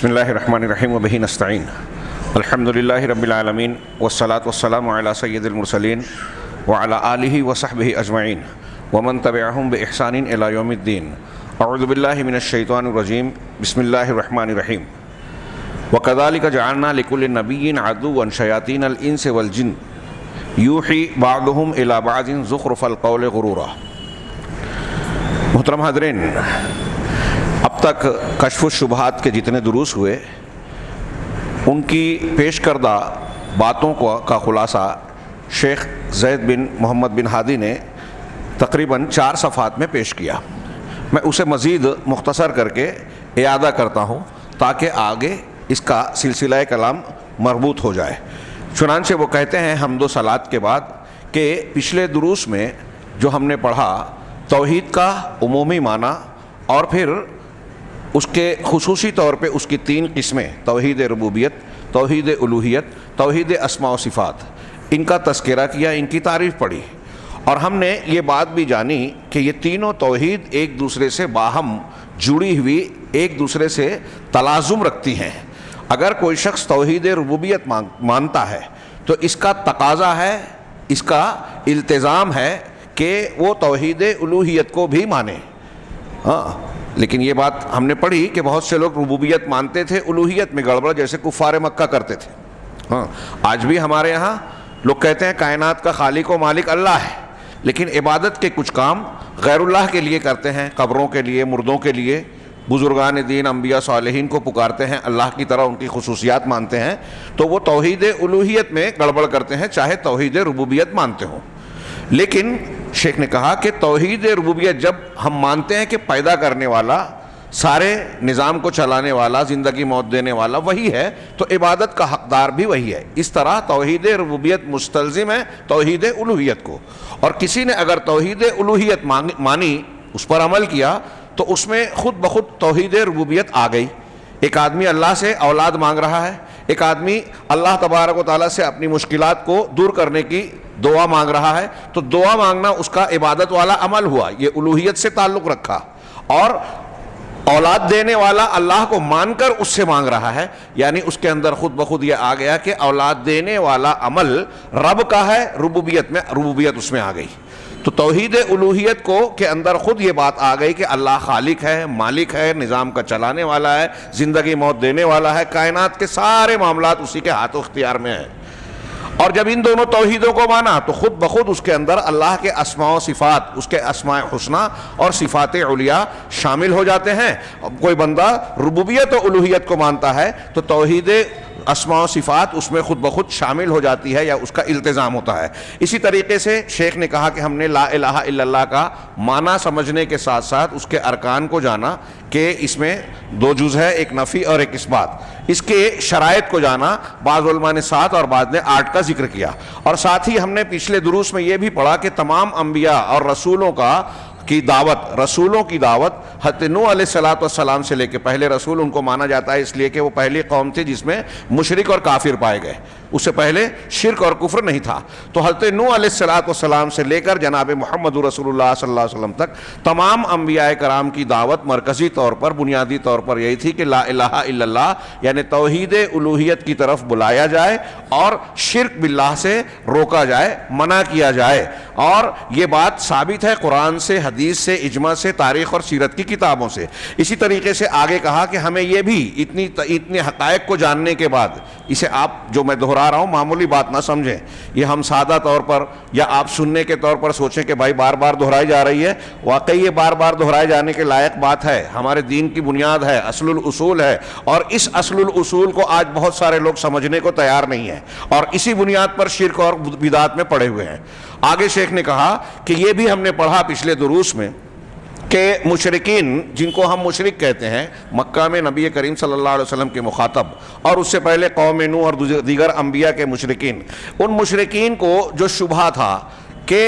بسم اللہ الرحمن الرحیم وبہ نستعین الحمد للہ رب العالمین والصلاة والسلام علی سید المرسلین وعلی آلہ وصحبہ اجمعین ومن تبعہم بإحسان الی یوم الدین اعوذ باللہ من الشیطان الرجیم بسم اللہ الرحمن الرحیم وَكَذَلِكَ جَعَلْنَا لِكُلِّ نَبِيٍّ عَدُوًّا شَيَاطِينَ الْإِنسِ وَالْجِنِّ يُوحِي بَعْضُهُمْ إِلَى بَعْضٍ زُخْرُفَ الْقَوْلِ غُرُورًا۔ محترم حاضرین، اب تک کشف الشبہات کے جتنے دروس ہوئے ان کی پیش کردہ باتوں کا خلاصہ شیخ زید بن محمد بن ہادی نے تقریباً 4 صفحات میں پیش کیا۔ میں اسے مزید مختصر کر کے اعادہ کرتا ہوں تاکہ آگے اس کا سلسلہ کلام مربوط ہو جائے۔ چنانچہ وہ کہتے ہیں حمد و صلات کے بعد کہ پچھلے دروس میں جو ہم نے پڑھا توحید کا عمومی معنی اور پھر اس کے خصوصی طور پہ اس کی 3 قسمیں، توحید ربوبیت، توحید الوہیت، توحید اسماء و صفات، ان کا تذکرہ کیا، ان کی تعریف پڑھی، اور ہم نے یہ بات بھی جانی کہ یہ تینوں توحید ایک دوسرے سے باہم جڑی ہوئی، ایک دوسرے سے تلازم رکھتی ہیں۔ اگر کوئی شخص توحید ربوبیت مانتا ہے تو اس کا تقاضا ہے، اس کا التزام ہے کہ وہ توحید الوہیت کو بھی مانے۔ لیکن یہ بات ہم نے پڑھی کہ بہت سے لوگ ربوبیت مانتے تھے، الوہیت میں گڑبڑ، جیسے کفار مکہ کرتے تھے۔ آج بھی ہمارے ہاں لوگ کہتے ہیں کائنات کا خالق و مالک اللہ ہے، لیکن عبادت کے کچھ کام غیر اللہ کے لیے کرتے ہیں، قبروں کے لیے، مردوں کے لیے، بزرگان دین، انبیاء صالحین کو پکارتے ہیں، اللہ کی طرح ان کی خصوصیات مانتے ہیں، تو وہ توحید الوہیت میں گڑبڑ کرتے ہیں، چاہے توحید ربوبیت مانتے ہوں۔ لیکن شیخ نے کہا کہ توحید ربوبیت جب ہم مانتے ہیں کہ پیدا کرنے والا، سارے نظام کو چلانے والا، زندگی موت دینے والا وہی ہے، تو عبادت کا حقدار بھی وہی ہے۔ اس طرح توحید ربوبیت مستلزم ہے توحید الوہیت کو، اور کسی نے اگر توحید الوہیت مانی، اس پر عمل کیا، تو اس میں خود بخود توحید ربوبیت آ گئی۔ ایک آدمی اللہ سے اولاد مانگ رہا ہے، ایک آدمی اللہ تبارک و تعالیٰ سے اپنی مشکلات کو دور کرنے کی دعا مانگ رہا ہے، تو دعا مانگنا اس کا عبادت والا عمل ہوا، یہ الوہیت سے تعلق رکھا، اور اولاد دینے والا اللہ کو مان کر اس سے مانگ رہا ہے، یعنی اس کے اندر خود بخود یہ آ گیا کہ اولاد دینے والا عمل رب کا ہے، ربوبیت اس میں آ گئی۔ تو توحید الوہیت کو کے اندر خود یہ بات آ گئی کہ اللہ خالق ہے، مالک ہے، نظام کا چلانے والا ہے، زندگی موت دینے والا ہے، کائنات کے سارے معاملات اسی کے ہاتھ و اختیار میں ہیں۔ اور جب ان دونوں توحیدوں کو مانا تو خود بخود اس کے اندر اللہ کے اسماء و صفات، اس کے اسماء حسنہ اور صفات علیاء شامل ہو جاتے ہیں۔ کوئی بندہ ربوبیت و الوہیت کو مانتا ہے تو توحید اسماء و صفات اس میں خود بخود شامل ہو جاتی ہے، یا اس کا التزام ہوتا ہے۔ اسی طریقے سے شیخ نے کہا کہ ہم نے لا الہ الا اللہ کا معنی سمجھنے کے ساتھ ساتھ اس کے ارکان کو جانا کہ اس میں 2 جز ہے، ایک نفی اور ایک اثبات۔ اس کے شرائط کو جانا، بعض علماء نے 7 اور بعض نے 8 کا ذکر کیا، اور ساتھ ہی ہم نے پچھلے دروس میں یہ بھی پڑھا کہ تمام انبیاء اور رسولوں کی دعوت حضرت نوح علیہ السلام سے لے کے پہلے رسول، ان کو مانا جاتا ہے اس لیے کہ وہ پہلی قوم تھی جس میں مشرک اور کافر پائے گئے، اس سے پہلے شرک اور کفر نہیں تھا۔ تو حضرت نوح علیہ السلام سے لے کر جناب محمد رسول اللہ صلی اللہ علیہ وسلم تک تمام انبیاء کرام کی دعوت مرکزی طور پر، بنیادی طور پر یہی تھی کہ لا الہ الا اللہ، یعنی توحید الوہیت کی طرف بلایا جائے اور شرک باللہ سے روکا جائے، منع کیا جائے۔ اور یہ بات ثابت ہے قرآن سے، حدیث سے، اجماع سے، تاریخ اور سیرت کی کتابوں سے۔ اسی طریقے سے آگے کہا کہ ہمیں یہ بھی اتنے حقائق کو جاننے کے بعد، اسے آپ جو میں دہرا رہا ہوں معمولی بات نہ سمجھیں، یہ ہم سادہ طور پر یا آپ سننے کے طور پر سوچیں کہ بھائی بار بار دہرائی جا رہی ہے، واقعی یہ بار بار دہرائے جانے کے لائق بات ہے، ہمارے دین کی بنیاد ہے، اصل الاصول ہے، اور اس اصل الاصول کو آج بہت سارے لوگ سمجھنے کو تیار نہیں ہیں، اور اسی بنیاد پر شرک اور بدعات میں پڑے ہوئے ہیں۔ آگے شیخ نے کہا کہ یہ بھی ہم نے پڑھا پچھلے دروس میں کہ مشرکین، جن کو ہم مشرک کہتے ہیں، مکہ میں نبی کریم صلی اللہ علیہ وسلم کے مخاطب، اور اس سے پہلے قوم نوح اور دیگر انبیاء کے مشرکین، ان مشرکین کو جو شبہ تھا کہ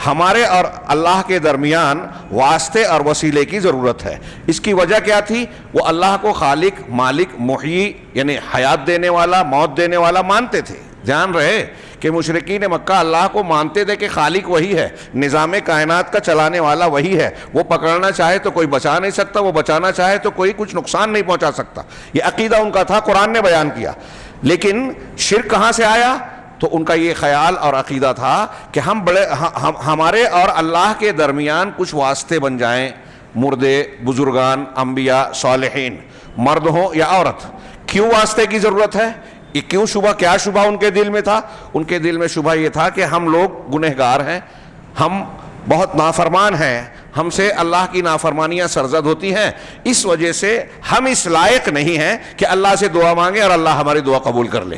ہمارے اور اللہ کے درمیان واسطے اور وسیلے کی ضرورت ہے، اس کی وجہ کیا تھی؟ وہ اللہ کو خالق، مالک، محیی، یعنی حیات دینے والا، موت دینے والا مانتے تھے۔ دھیان رہے کہ مشرکین مکہ اللہ کو مانتے تھے کہ خالق وہی ہے، نظام کائنات کا چلانے والا وہی ہے، وہ پکڑنا چاہے تو کوئی بچا نہیں سکتا، وہ بچانا چاہے تو کوئی کچھ نقصان نہیں پہنچا سکتا، یہ عقیدہ ان کا تھا، قرآن نے بیان کیا۔ لیکن شرک کہاں سے آیا؟ تو ان کا یہ خیال اور عقیدہ تھا کہ ہمارے اور اللہ کے درمیان کچھ واسطے بن جائیں، مردے، بزرگان، انبیاء، صالحین، مرد ہوں یا عورت۔ کیوں واسطے کی ضرورت ہے؟ یہ کیوں شبہ، کیا شبہ ان کے دل میں تھا؟ ان کے دل میں شبہ یہ تھا کہ ہم لوگ گنہگار ہیں، ہم بہت نافرمان ہیں، ہم سے اللہ کی نافرمانیاں سرزد ہوتی ہیں، اس وجہ سے ہم اس لائق نہیں ہیں کہ اللہ سے دعا مانگیں اور اللہ ہماری دعا قبول کر لے۔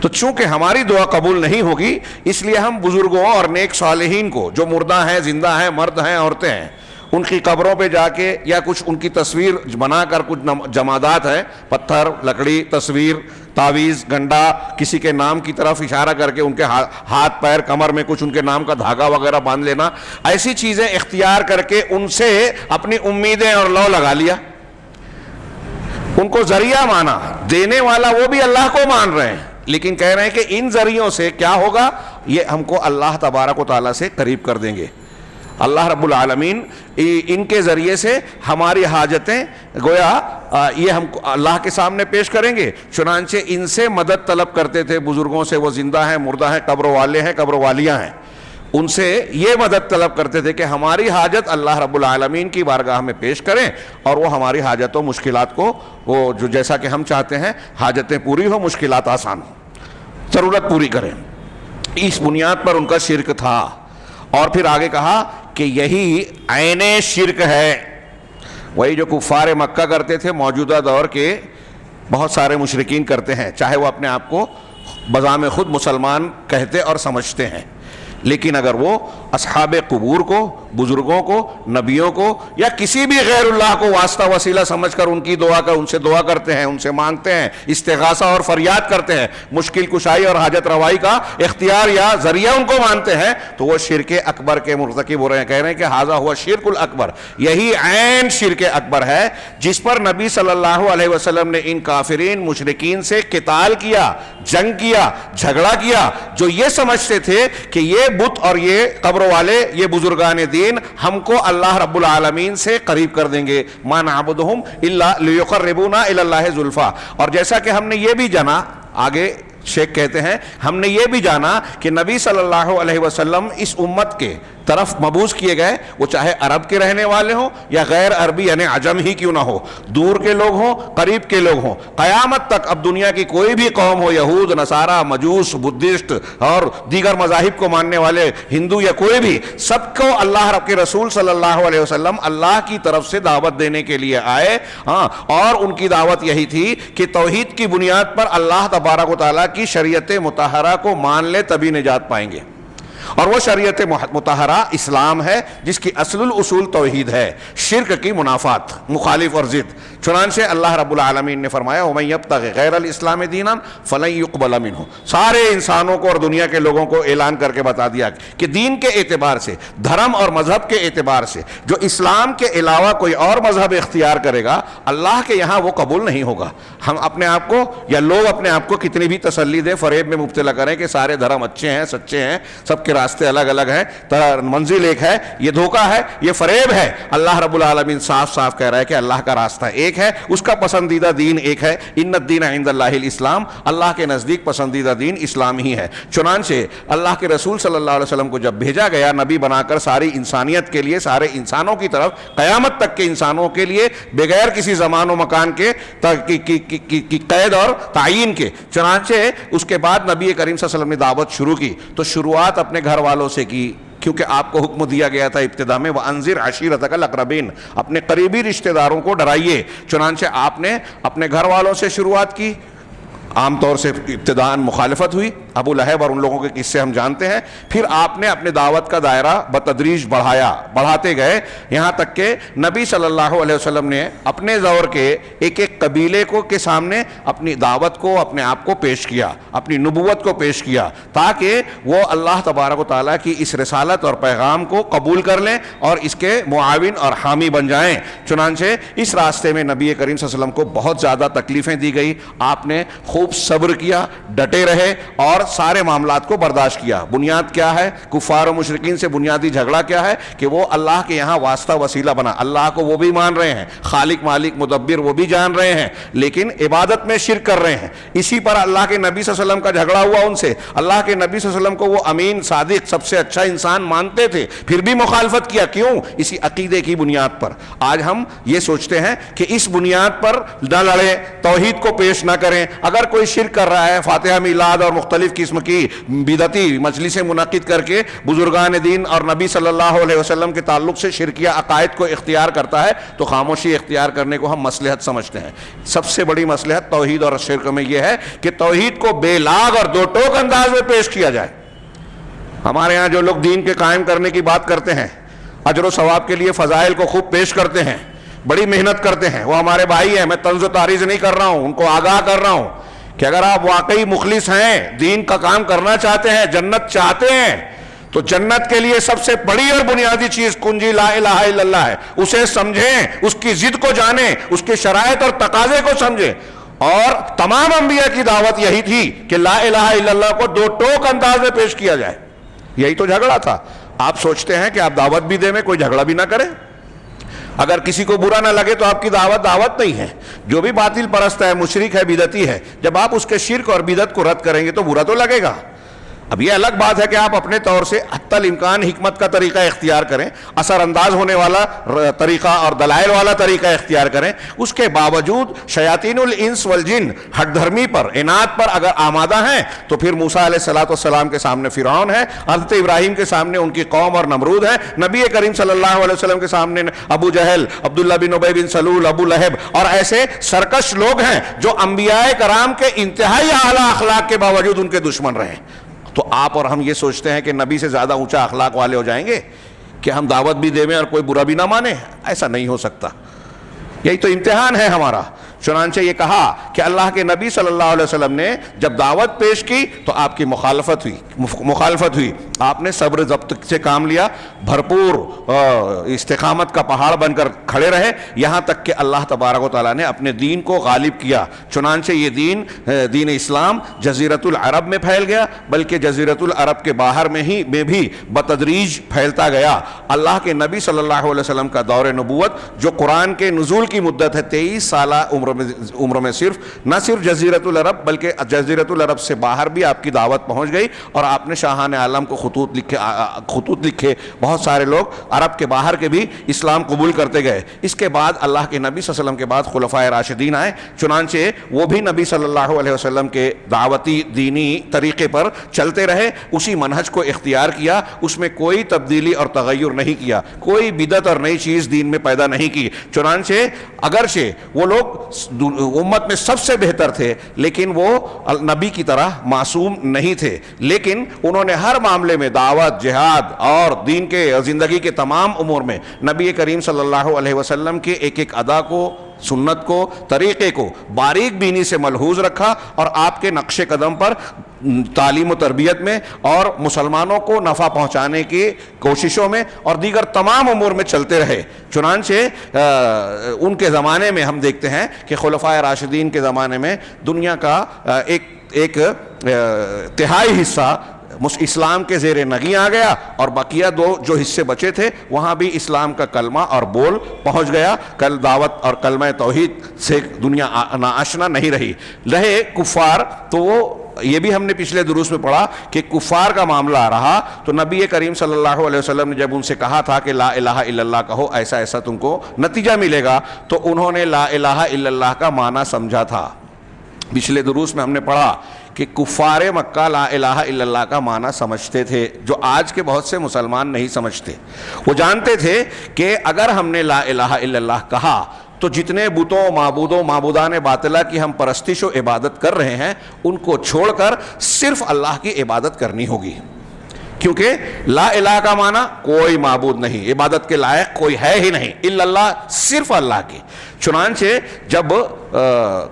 تو چونکہ ہماری دعا قبول نہیں ہوگی، اس لیے ہم بزرگوں اور نیک صالحین کو، جو مردہ ہیں، زندہ ہیں، مرد ہیں، عورتیں ہیں، ان کی قبروں پہ جا کے یا کچھ ان کی تصویر بنا کر، کچھ جمادات ہیں، پتھر، لکڑی، تصویر، تعویذ، گنڈا، کسی کے نام کی طرف اشارہ کر کے ان کے ہاتھ پیر کمر میں کچھ ان کے نام کا دھاگا وغیرہ باندھ لینا، ایسی چیزیں اختیار کر کے ان سے اپنی امیدیں اور لو لگا لیا، ان کو ذریعہ مانا۔ دینے والا وہ بھی اللہ کو مان رہے ہیں، لیکن کہہ رہے ہیں کہ ان ذریعوں سے کیا ہوگا؟ یہ ہم کو اللہ تبارک و تعالیٰ سے قریب کر دیں گے۔ اللہ رب العالمین ان کے ذریعے سے ہماری حاجتیں گویا یہ ہم کو اللہ کے سامنے پیش کریں گے۔ چنانچہ ان سے مدد طلب کرتے تھے، بزرگوں سے، وہ زندہ ہیں، مردہ ہیں، قبر والے ہیں، قبر والیاں ہیں، ان سے یہ مدد طلب کرتے تھے کہ ہماری حاجت اللہ رب العالمین کی بارگاہ میں پیش کریں اور وہ ہماری حاجتوں مشکلات کو، وہ جو جیسا کہ ہم چاہتے ہیں حاجتیں پوری ہو، مشکلات آسان ہو، ضرورت پوری کریں۔ اس بنیاد پر ان کا شرک تھا۔ اور پھر آگے کہا کہ یہی عین شرک ہے، وہی جو کفار مکہ کرتے تھے، موجودہ دور کے بہت سارے مشرکین کرتے ہیں، چاہے وہ اپنے آپ کو بذام خود مسلمان کہتے اور سمجھتے ہیں، لیکن اگر وہ اصحاب قبور کو، بزرگوں کو، نبیوں کو یا کسی بھی غیر اللہ کو واسطہ وسیلہ سمجھ کر ان کی دعا کر، ان سے دعا کرتے ہیں، ان سے مانگتے ہیں، استغاثہ اور فریاد کرتے ہیں، مشکل کشائی اور حاجت روائی کا اختیار یا ذریعہ ان کو مانتے ہیں، تو وہ شرک اکبر کے مرتکب ہو رہے ہیں۔ کہہ رہے ہیں کہ ھذا ہوا شرک الاکبر، یہی عین شرک اکبر ہے جس پر نبی صلی اللہ علیہ وسلم نے ان کافرین مشرکین سے قتال کیا، جنگ کیا، جھگڑا کیا، جو یہ سمجھتے تھے کہ یہ بت اور یہ قبر والے، یہ بزرگان دین ہم کو اللہ رب العالمین سے قریب کر دیں گے۔ ما نعبدہم الا لیقربونا الی اللہ زلفیٰ۔ اور جیسا کہ ہم نے یہ بھی جانا، آگے شیخ کہتے ہیں، ہم نے یہ بھی جانا کہ نبی صلی اللہ علیہ وسلم اس امت کے طرف مبعوث کیے گئے، وہ چاہے عرب کے رہنے والے ہوں یا غیر عربی یعنی عجم ہی کیوں نہ ہو، دور کے لوگ ہوں، قریب کے لوگ ہوں، قیامت تک اب دنیا کی کوئی بھی قوم ہو، یہود، نصارہ، مجوس، بدھسٹ اور دیگر مذاہب کو ماننے والے، ہندو یا کوئی بھی، سب کو اللہ رب کے رسول صلی اللہ علیہ وسلم اللہ کی طرف سے دعوت دینے کے لیے آئے۔ اور ان کی دعوت یہی تھی کہ توحید کی بنیاد پر اللہ تبارک و تعالیٰ کی شریعت مطہرہ کو مان لے تبھی نجات پائیں گے، اور وہ شریعت مطہرہ اسلام ہے جس کی اصل الاصول توحید ہے، شرک کی منافات، مخالف اور ضد۔ چنانچہ اللہ رب العالمین نے فرمایا وَمَن يَبْتَغِ غَيْرَ الْإِسْلَامِ دِينًا فَلَن يُقْبَلَ مِنْهُ۔ سارے انسانوں کو اور دنیا کے لوگوں کو اعلان کر کے بتا دیا کہ دین کے اعتبار سے، دھرم اور مذہب کے اعتبار سے جو اسلام کے علاوہ کوئی اور مذہب اختیار کرے گا، اللہ کے یہاں وہ قبول نہیں ہوگا۔ ہم اپنے آپ کو یا لوگ اپنے آپ کو کتنی بھی تسلی دے، فریب میں مبتلا کریں کہ سارے دھرم اچھے ہیں، سچے ہیں، سب کے راستے الگ الگ ہیں، منزل ایک ہے، یہ دھوکہ ہے، یہ فریب ہے۔ اللہ رب العالمین صاف صاف کہہ رہا ہے کہ اللہ کا راستہ ایک ہے، اس کا پسندیدہ دین ایک ہے، ان الدین عند اللہ الاسلام، اللہ کے نزدیک پسندیدہ دین اسلام ہی ہے۔ چنانچہ اللہ کے رسول صلی اللہ علیہ وسلم کو جب بھیجا گیا نبی بنا کر ساری انسانیت کے لیے، سارے انسانوں کی طرف، قیامت تک کے انسانوں کے لیے، بغیر کسی زمان و مکان کے قید اور تعین کے، چنانچہ اس کے بعد نبی کریم صلی اللہ علیہ وسلم نے دعوت شروع کی تو شروعات اپنے گھر والوں سے کی، کیونکہ آپ کو حکم دیا گیا تھا ابتدا میں وَأَنذِرْ عَشِيرَتَكَ الْأَقْرَبِينَ، اپنے قریبی رشتہ داروں کو ڈرائیے۔ چنانچہ آپ نے اپنے گھر والوں سے شروعات کی، عام طور سے ابتداءً مخالفت ہوئی، ابو لہب اور ان لوگوں کے قصے ہم جانتے ہیں، پھر آپ نے اپنے دعوت کا دائرہ بتدریج بڑھاتے گئے، یہاں تک کہ نبی صلی اللہ علیہ وسلم نے اپنے دور کے ایک ایک قبیلے کے سامنے اپنی دعوت کو، اپنے آپ کو پیش کیا، اپنی نبوت کو پیش کیا، تاکہ وہ اللہ تبارک و تعالیٰ کی اس رسالت اور پیغام کو قبول کر لیں اور اس کے معاون اور حامی بن جائیں۔ چنانچہ اس راستے میں نبی کریم صلی اللہ علیہ وسلم کو بہت زیادہ تکلیفیں دی گئی، آپ نے خوب صبر کیا، ڈٹے رہے اور اور سارے معاملات کو برداشت کیا۔ بنیاد کیا ہے کفار و مشرکین سے؟ بنیادی جھگڑا کیا ہے کہ وہ اللہ کے یہاں واسطہ وسیلہ بنا۔ اللہ کو وہ بھی مان رہے ہیں، خالق مالک مدبر وہ بھی جان رہے ہیں، لیکن عبادت میں شرک کر رہے ہیں۔ اسی پر اللہ کے نبی صلی اللہ علیہ وسلم کا جھگڑا ہوا ان سے۔ اللہ کے نبی صلی اللہ علیہ وسلم کو وہ امین صادق سب سے اچھا انسان مانتے تھے، پھر بھی مخالفت کیا۔ کیوں؟ اسی عقیدے کی بنیاد پر۔ آج ہم یہ سوچتے ہیں کہ اس بنیاد پر نہ لڑیں، توحید کو پیش نہ کریں۔ اگر کوئی شرک کر رہا ہے، فاتحہ میلاد اور مختلف قسم کی بدعتی مجلسیں منعقد کر کے بزرگان دین اور نبی صلی اللہ علیہ وسلم کے تعلق سے شرکیہ عقائد کو اختیار کرتا ہے تو خاموشی اختیار کرنے کو ہم مصلحت سمجھتے ہیں۔ سب سے بڑی مصلحت توحید اور شرک میں یہ ہے کہ توحید کو بے لاگ اور دو ٹوک انداز میں پیش کیا جائے۔ ہمارے ہاں جو لوگ دین کے قائم کرنے کی بات کرتے ہیں، اجر و ثواب کے لیے فضائل کو خوب پیش کرتے ہیں، بڑی محنت کرتے ہیں، وہ ہمارے بھائی ہیں۔ میں طنز و تعریض نہیں کر رہا ہوں، ان کو آگاہ کر رہا ہوں کہ اگر آپ واقعی مخلص ہیں، دین کا کام کرنا چاہتے ہیں، جنت چاہتے ہیں، تو جنت کے لیے سب سے بڑی اور بنیادی چیز کنجی لا الہ الا اللہ ہے۔ اسے سمجھیں، اس کی ضد کو جانیں، اس کے شرائط اور تقاضے کو سمجھیں۔ اور تمام انبیاء کی دعوت یہی تھی کہ لا الہ الا اللہ کو دو ٹوک انداز میں پیش کیا جائے۔ یہی تو جھگڑا تھا۔ آپ سوچتے ہیں کہ آپ دعوت بھی دیں میں کوئی جھگڑا بھی نہ کریں؟ اگر کسی کو برا نہ لگے تو آپ کی دعوت نہیں ہے۔ جو بھی باطل پرست ہے، مشرک ہے، بدعتی ہے، جب آپ اس کے شرک اور بدعت کو رد کریں گے تو برا تو لگے گا۔ اب یہ الگ بات ہے کہ آپ اپنے طور سے حتی الامکان حکمت کا طریقہ اختیار کریں، اثر انداز ہونے والا طریقہ اور دلائل والا طریقہ اختیار کریں، اس کے باوجود شیاطین الانس والجن ہٹ دھرمی پر، عناد پر اگر آمادہ ہیں تو پھر موسیٰ علیہ السلام کے سامنے فرعون ہے، حضرت ابراہیم کے سامنے ان کی قوم اور نمرود ہے، نبی کریم صلی اللہ علیہ وسلم کے سامنے ابو جہل، عبداللہ بن ابی بن سلول، ابو لہب اور ایسے سرکش لوگ ہیں جو انبیاء کرام کے انتہائی اعلیٰ اخلاق کے باوجود ان کے دشمن رہے۔ تو آپ اور ہم یہ سوچتے ہیں کہ نبی سے زیادہ اونچا اخلاق والے ہو جائیں گے کہ ہم دعوت بھی دیں اور کوئی برا بھی نہ مانے؟ ایسا نہیں ہو سکتا۔ یہی تو امتحان ہے ہمارا۔ چنانچہ یہ کہا کہ اللہ کے نبی صلی اللہ علیہ وسلم نے جب دعوت پیش کی تو آپ کی مخالفت ہوئی۔ آپ نے صبر ضبط سے کام لیا، بھرپور استقامت کا پہاڑ بن کر کھڑے رہے، یہاں تک کہ اللہ تبارک و تعالیٰ نے اپنے دین کو غالب کیا۔ چنانچہ یہ دین اسلام جزیرۃ العرب میں پھیل گیا، بلکہ جزیرۃ العرب کے باہر میں بھی بتدریج پھیلتا گیا۔ اللہ کے نبی صلی اللہ علیہ وسلم کا دور نبوت جو قرآن کے نزول کی مدت ہے 23 سالہ عمر میں نہ صرف جزیرۃ العرب بلکہ جزیرۃ العرب سے باہر بھی آپ کی دعوت پہنچ گئی، اور آپ نے شاہان عالم کو خطوط لکھے۔ بہت سارے لوگ عرب کے باہر کے بھی اسلام قبول کرتے گئے۔ اس کے بعد اللہ کے نبی صلی اللہ علیہ وسلم کے بعد خلفائے راشدین آئے، چنانچہ وہ بھی نبی صلی اللہ علیہ وسلم کے دعوتی دینی طریقے پر چلتے رہے، اسی منہج کو اختیار کیا، اس میں کوئی تبدیلی اور تغیر نہیں کیا، کوئی بدعت اور نئی چیز دین میں پیدا نہیں کی۔ چنانچہ اگرچہ وہ لوگ امت میں سب سے بہتر تھے، لیکن وہ نبی کی طرح معصوم نہیں تھے، لیکن انہوں نے ہر معاملے میں دعوت، جہاد اور دین کے زندگی کے تمام امور میں نبی کریم صلی اللہ علیہ وسلم کے ایک ایک ادا کو، سنت کو، طریقے کو باریک بینی سے ملحوظ رکھا، اور آپ کے نقش قدم پر تعلیم و تربیت میں اور مسلمانوں کو نفع پہنچانے کی کوششوں میں اور دیگر تمام امور میں چلتے رہے۔ چنانچہ ان کے زمانے میں ہم دیکھتے ہیں کہ خلفائے راشدین کے زمانے میں دنیا کا ایک تہائی حصہ اسلام کے زیر نگیں آ گیا، اور بقیہ جو حصے بچے تھے وہاں بھی اسلام کا کلمہ اور بول پہنچ گیا۔ کل دعوت اور کلمہ توحید سے دنیا ناآشنا نہیں رہے کفار۔ تو یہ بھی ہم نے پچھلے دروس میں پڑھا کہ کفار کا معاملہ رہا تو نبی کریم صلی اللہ علیہ وسلم نے جب ان سے کہا تھا کہ لا الہ الا اللہ کہو، ایسا ایسا تم کو نتیجہ ملے گا، تو انہوں نے لا الہ الا اللہ کا معنی سمجھا تھا۔ پچھلے دروس میں ہم نے پڑھا کہ کفار مکہ لا الہ الا اللہ کا معنی سمجھتے تھے، جو آج کے بہت سے مسلمان نہیں سمجھتے۔ وہ جانتے تھے کہ اگر ہم نے لا الہ الا اللہ کہا تو جتنے بتوں، معبودوں، معبودان باطلہ کی ہم پرستش و عبادت کر رہے ہیں ان کو چھوڑ کر صرف اللہ کی عبادت کرنی ہوگی، کیونکہ لا الہ کا معنی کوئی معبود نہیں، عبادت کے لائق کوئی ہے ہی نہیں الا اللہ، صرف اللہ کی۔ چنانچہ جب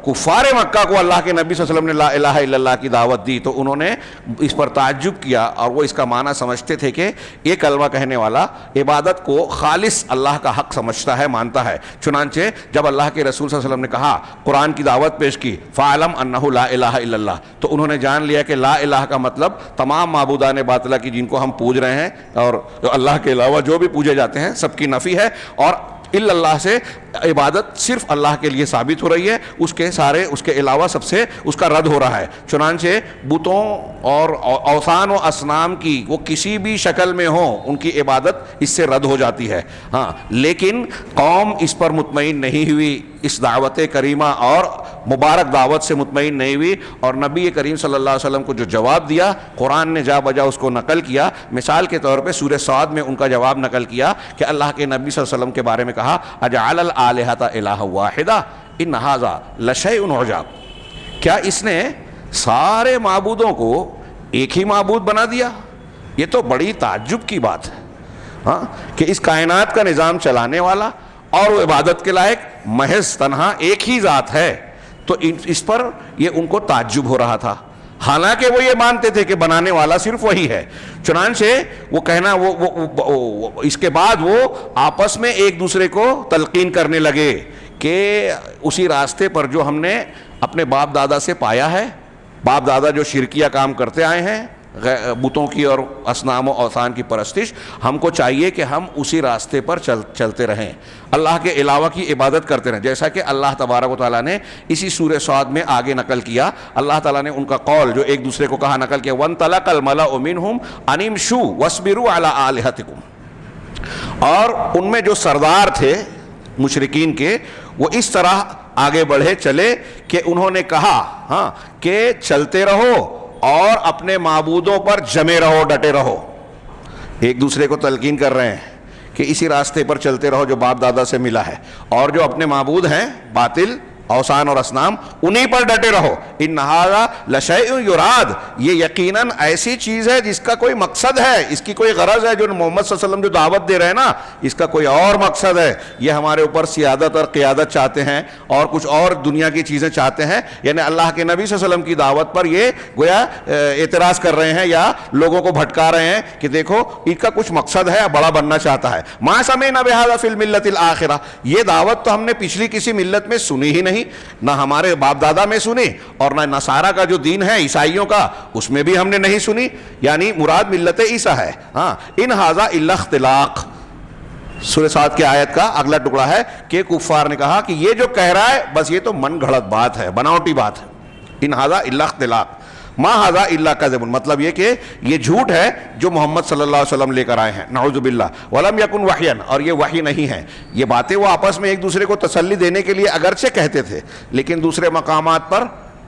کفار مکہ کو اللہ کے نبی صلی اللہ علیہ وسلم نے لا الہ الا اللہ کی دعوت دی تو انہوں نے اس پر تعجب کیا، اور وہ اس کا معنی سمجھتے تھے کہ یہ کلمہ کہنے والا عبادت کو خالص اللہ کا حق سمجھتا ہے، مانتا ہے۔ چنانچہ جب اللہ کے رسول صلی اللہ علیہ وسلم نے کہا، قرآن کی دعوت پیش کی، فَعَلَمْ أَنَّهُ لَا إِلَهَ إِلَّا اللَّهُ، تو انہوں نے جان لیا کہ لا الہ کا مطلب تمام معبودان باطلہ کی جن کو ہم پوج رہے ہیں اور اللہ کے علاوہ جو بھی پوجے جاتے ہیں سب کی نفی ہے، اور الا اللہ سے عبادت صرف اللہ کے لیے ثابت ہو رہی ہے، اس کے علاوہ سب سے اس کا رد ہو رہا ہے۔ چنانچہ بتوں اور اوثان و اصنام کی وہ کسی بھی شکل میں ہوں ان کی عبادت اس سے رد ہو جاتی ہے۔ ہاں، لیکن قوم اس پر مطمئن نہیں ہوئی، اس دعوت کریمہ اور مبارک دعوت سے مطمئن نہیں ہوئی، اور نبی کریم صلی اللہ علیہ وسلم کو جو جواب دیا قرآن نے جا بجا اس کو نقل کیا۔ مثال کے طور پہ سورہ صاد میں ان کا جواب نقل کیا کہ اللہ کے نبی صلی اللہ علیہ وسلم کے بارے میں کہا، اجعل الآلہۃ الہ واحدہ ان ھذا لشیء عجاب، کیا اس نے سارے معبودوں کو ایک ہی معبود بنا دیا؟ یہ تو بڑی تعجب کی بات ہے، ہاں، کہ اس کائنات کا نظام چلانے والا اور وہ عبادت کے لائق محض تنہا ایک ہی ذات ہے۔ تو اس پر یہ ان کو تعجب ہو رہا تھا، حالانکہ وہ یہ مانتے تھے کہ بنانے والا صرف وہی ہے۔ چنانچہ وہ کہنا اس کے بعد وہ آپس میں ایک دوسرے کو تلقین کرنے لگے کہ اسی راستے پر جو ہم نے اپنے باپ دادا سے پایا ہے، باپ دادا جو شرکیہ کام کرتے آئے ہیں، بتوں کی اور اصنام و اوثان کی پرستش، ہم کو چاہیے کہ ہم اسی راستے پر چلتے رہیں، اللہ کے علاوہ کی عبادت کرتے رہیں، جیسا کہ اللہ تبارک و تعالیٰ نے اسی سورہ صاد میں آگے نقل کیا۔ اللہ تعالیٰ نے ان کا قول جو ایک دوسرے کو کہا نقل کیا، وَانْطَلَقَ الْمَلَأُ مِنْهُمْ أَنِ امْشُوا وَاصْبِرُوا عَلَىٰ آلِهَتِكُمْ، اور ان میں جو سردار تھے مشرکین کے، وہ اس طرح آگے بڑھے چلے کہ انہوں نے کہا، ہاں، کہ چلتے رہو اور اپنے معبودوں پر جمے رہو، ڈٹے رہو۔ ایک دوسرے کو تلقین کر رہے ہیں کہ اسی راستے پر چلتے رہو جو باپ دادا سے ملا ہے، اور جو اپنے معبود ہیں باطل اوثان اور اصنام انہی پر ڈٹے رہو۔ ان ھذا لشیء یراد، یہ یقیناً ایسی چیز ہے جس کا کوئی مقصد ہے، اس کی کوئی غرض ہے، جو محمد صلی اللہ علیہ وسلم جو دعوت دے رہے ہیں نا، اس کا کوئی اور مقصد ہے، یہ ہمارے اوپر سیادت اور قیادت چاہتے ہیں اور کچھ اور دنیا کی چیزیں چاہتے ہیں، یعنی اللہ کے نبی صلی اللہ علیہ وسلم کی دعوت پر یہ گویا اعتراض کر رہے ہیں یا لوگوں کو بھٹکا رہے ہیں کہ دیکھو ان کا کچھ مقصد ہے، بڑا بننا چاہتا ہے۔ ما سمعنا بہذا فی الملۃ الآخرہ، یہ دعوت تو ہم نے پچھلی کسی ملت میں سنی ہی نہیں، نہ ہمارے باپ دادا میں سنی، اور نہ نصارہ کا جو دین ہے عیسائیوں کا اس میں بھی ہم نے نہیں سنی، یعنی مراد ملت عیسیٰ ہے۔ ہاں، ان ھذا الا اختلاق، سورہ صاد کی آیت کا اگلا ٹکڑا ہے کہ کفار نے کہا کہ یہ جو کہہ رہا ہے بس یہ تو من گھڑت بات ہے، بناوٹی بات ہے۔ ان ھذا الا اختلاق ما ھذا الا کذب، مطلب یہ کہ یہ جھوٹ ہے جو محمد صلی اللہ علیہ وسلم لے کر آئے ہیں، نعوذ باللہ، ولم یکن وحیا، اور یہ وحی نہیں ہے۔ یہ باتیں وہ آپس میں ایک دوسرے کو تسلی دینے کے لیے اگرچہ کہتے تھے، لیکن دوسرے مقامات پر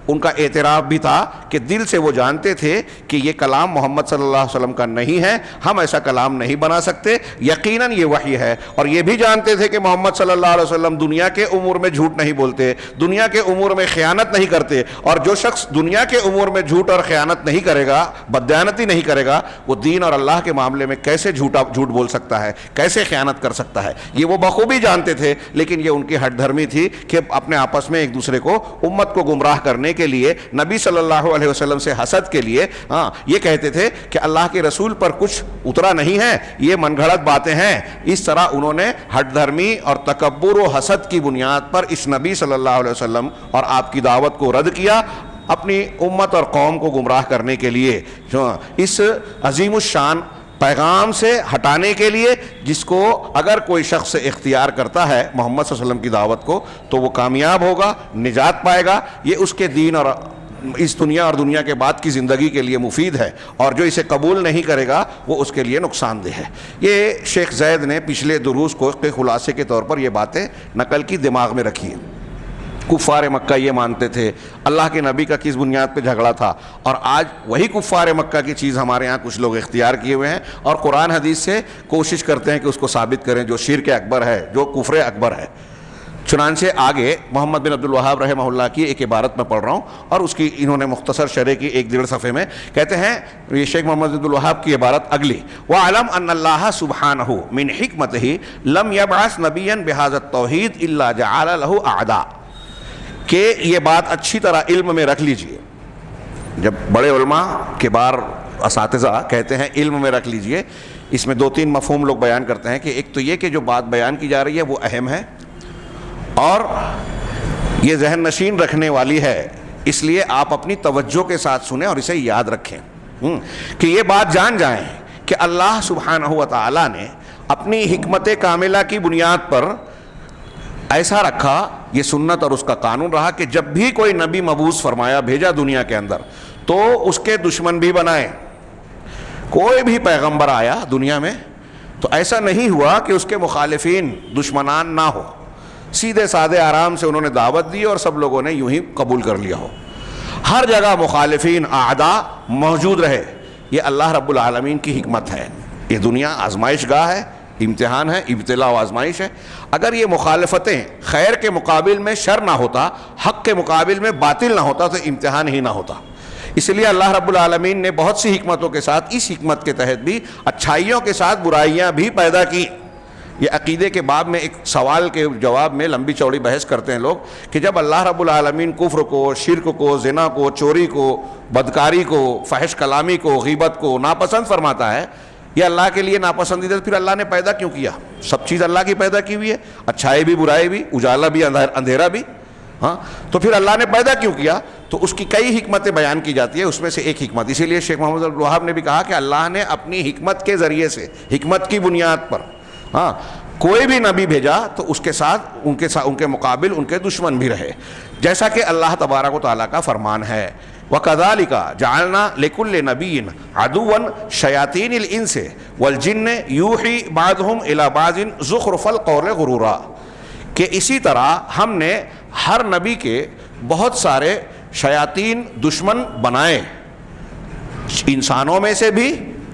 ان کا اعتراف بھی تھا کہ دل سے وہ جانتے تھے کہ یہ کلام محمد صلی اللہ علیہ وسلم کا نہیں ہے، ہم ایسا کلام نہیں بنا سکتے، یقیناً یہ وحی ہے، اور یہ بھی جانتے تھے کہ محمد صلی اللہ علیہ وسلم دنیا کے امور میں جھوٹ نہیں بولتے، دنیا کے امور میں خیانت نہیں کرتے، اور جو شخص دنیا کے امور میں جھوٹ اور خیانت نہیں کرے گا، بددیانتی نہیں کرے گا، وہ دین اور اللہ کے معاملے میں کیسے جھوٹ بول سکتا ہے، کیسے خیانت کر سکتا ہے، یہ وہ بخوبی جانتے تھے، لیکن یہ ان کی ہٹ دھرمی تھی کہ اپنے آپس میں ایک دوسرے کو، امت کو گمراہ کرنے کے لیے، نبی صلی اللہ علیہ وسلم سے حسد کے لیے، ہاں، یہ کہتے تھے کہ اللہ کے رسول پر کچھ اترا نہیں ہے، یہ من گھڑت باتیں ہیں۔ اس طرح انہوں نے ہٹ دھرمی اور تکبر و حسد کی بنیاد پر اس نبی صلی اللہ علیہ وسلم اور آپ کی دعوت کو رد کیا، اپنی امت اور قوم کو گمراہ کرنے کے لیے، اس عظیم الشان پیغام سے ہٹانے کے لیے، جس کو اگر کوئی شخص اختیار کرتا ہے محمد صلی اللہ علیہ وسلم کی دعوت کو تو وہ کامیاب ہوگا، نجات پائے گا، یہ اس کے دین اور اس دنیا اور دنیا کے بعد کی زندگی کے لیے مفید ہے، اور جو اسے قبول نہیں کرے گا وہ اس کے لیے نقصان دہ ہے۔ یہ شیخ زید نے پچھلے دروس کے خلاصے کے طور پر یہ باتیں نقل کی، دماغ میں رکھی ہیں۔ کفار مکہ یہ مانتے تھے، اللہ کے نبی کا کس بنیاد پہ جھگڑا تھا، اور آج وہی کفار مکہ کی چیز ہمارے ہاں کچھ لوگ اختیار کیے ہوئے ہیں اور قرآن حدیث سے کوشش کرتے ہیں کہ اس کو ثابت کریں، جو شرک اکبر ہے، جو کفر اکبر ہے۔ چنانچہ آگے محمد بن عبد الوہاب رحمہ اللہ کی ایک عبارت میں پڑھ رہا ہوں، اور اس کی انہوں نے مختصر شرح کی 1.5 صفحے میں، کہتے ہیں یہ شیخ محمد بن عبد الوہاب کی عبارت اگلی، وَعَلَمْ أَنَّ اللَّهَ سُبْحَانَهُ مِنْ حِكْمَتِهِ لَمْ يَبْعَثْ نَبِيًّا بِهَذَا التَّوْحِيدِ إِلَّا جَعَلَ لَهُ أَعْدَاءَ، کہ یہ بات اچھی طرح علم میں رکھ لیجئے. جب بڑے علماء کبار اساتذہ کہتے ہیں علم میں رکھ لیجئے, اس میں 2-3 مفہوم لوگ بیان کرتے ہیں کہ ایک تو یہ کہ جو بات بیان کی جا رہی ہے وہ اہم ہے اور یہ ذہن نشین رکھنے والی ہے, اس لیے آپ اپنی توجہ کے ساتھ سنیں اور اسے یاد رکھیں کہ یہ بات جان جائیں کہ اللہ سبحانہ و تعالی نے اپنی حکمت کاملہ کی بنیاد پر ایسا رکھا, یہ سنت اور اس کا قانون رہا کہ جب بھی کوئی نبی مبعوث فرمایا, بھیجا دنیا کے اندر, تو اس کے دشمن بھی بنائے. کوئی بھی پیغمبر آیا دنیا میں تو ایسا نہیں ہوا کہ اس کے مخالفین دشمنان نہ ہو, سیدھے سادے آرام سے انہوں نے دعوت دی اور سب لوگوں نے یوں ہی قبول کر لیا ہو. ہر جگہ مخالفین اعداء موجود رہے. یہ اللہ رب العالمین کی حکمت ہے. یہ دنیا آزمائش گاہ ہے, امتحان ہے, ابتلاء و آزمائش ہے. اگر یہ مخالفتیں خیر کے مقابل میں شر نہ ہوتا, حق کے مقابل میں باطل نہ ہوتا, تو امتحان ہی نہ ہوتا. اس لیے اللہ رب العالمین نے بہت سی حکمتوں کے ساتھ, اس حکمت کے تحت بھی اچھائیوں کے ساتھ برائیاں بھی پیدا کی. یہ عقیدے کے باب میں ایک سوال کے جواب میں لمبی چوڑی بحث کرتے ہیں لوگ کہ جب اللہ رب العالمین کفر کو, شرک کو, زنا کو, چوری کو, بدکاری کو, فحش کلامی کو, غیبت کو ناپسند فرماتا ہے, یہ اللہ کے لیے ناپسندیدہ, پھر اللہ نے پیدا کیوں کیا؟ سب چیز اللہ کی پیدا کی ہوئی ہے, اچھائی بھی برائی بھی, اجالا بھی اندھیرا بھی. ہاں, تو پھر اللہ نے پیدا کیوں کیا؟ تو اس کی کئی حکمتیں بیان کی جاتی ہے, اس میں سے ایک حکمت, اسی لیے شیخ محمد عبد الوہاب نے بھی کہا کہ اللہ نے اپنی حکمت کے ذریعے سے, حکمت کی بنیاد پر, ہاں, کوئی بھی نبی بھیجا تو اس کے ساتھ ان کے مقابل ان کے دشمن بھی رہے, جیسا کہ اللہ تبارک و تعالیٰ کا فرمان ہے وَكَذَلِكَ جَعَلْنَا لِكُلِّ نَبِيٍّ عَدُوًّا شَيَاطِينِ الْإِنسِ وَالْجِنِّ يُوحِي بَعْضُهُمْ إِلَى بَعْضٍ زُخْرُفَ الْقَوْلِ غُرُورًا, کہ اسی طرح ہم نے ہر نبی کے بہت سارے شیاطین دشمن بنائے, انسانوں میں سے بھی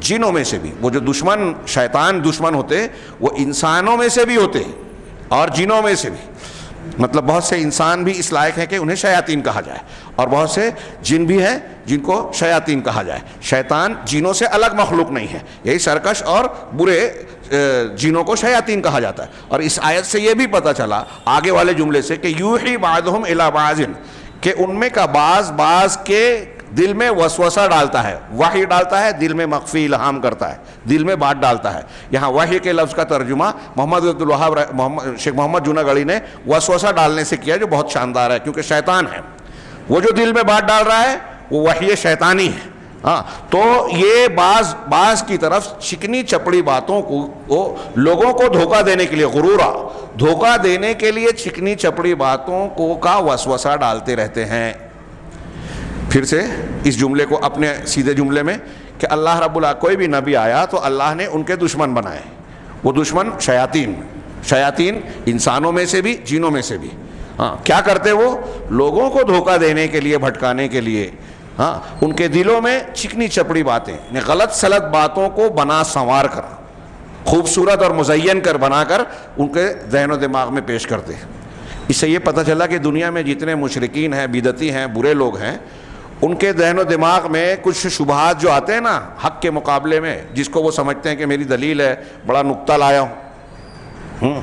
جنوں میں سے بھی. وہ جو دشمن شیطان دشمن ہوتے وہ انسانوں میں سے بھی ہوتے اور جنوں میں سے بھی. مطلب بہت سے انسان بھی اس لائق ہیں کہ انہیں شیاطین کہا جائے, اور بہت سے جن بھی ہیں جن کو شیاطین کہا جائے. شیطان جنوں سے الگ مخلوق نہیں ہے, یہی سرکش اور برے جنوں کو شیاطین کہا جاتا ہے. اور اس آیت سے یہ بھی پتہ چلا آگے والے جملے سے کہ یوحی بعضهم الی بعض, کہ ان میں کا بعض کے دل میں وسوسہ ڈالتا ہے, وحی ڈالتا ہے, دل میں مخفی الہام کرتا ہے, دل میں بات ڈالتا ہے. یہاں وحی کے لفظ کا ترجمہ محمد عبد الوہاب شیخ محمد جوناگڑھی نے وسوسہ ڈالنے سے کیا, جو بہت شاندار ہے, کیونکہ شیطان ہے وہ جو دل میں بات ڈال رہا ہے, وہ وحی شیطانی ہے. ہاں, تو یہ بعض کی طرف چکنی چپڑی باتوں کو لوگوں کو دھوکہ دینے کے لیے, غرورا, دھوکہ دینے کے لیے چکنی چپڑی باتوں کو کا وسوسہ ڈالتے رہتے ہیں. پھر سے اس جملے کو اپنے سیدھے جملے میں کہ اللہ رب العالمین کوئی بھی نبی آیا تو اللہ نے ان کے دشمن بنائے. وہ دشمن شیاطین انسانوں میں سے بھی جنوں میں سے بھی. ہاں, کیا کرتے وہ؟ لوگوں کو دھوکہ دینے کے لیے, بھٹکانے کے لیے, ہاں, ان کے دلوں میں چکنی چپڑی باتیں, غلط سلط باتوں کو بنا سنوار کر, خوبصورت اور مزین کر بنا کر ان کے ذہن و دماغ میں پیش کرتے. اس سے یہ پتہ چلا کہ دنیا میں جتنے مشرکین ہیں, بدعتی ہیں, برے لوگ ہیں, ان کے ذہن و دماغ میں کچھ شبہات جو آتے ہیں نا حق کے مقابلے میں, جس کو وہ سمجھتے ہیں کہ میری دلیل ہے, بڑا نقطہ لایا ہوں,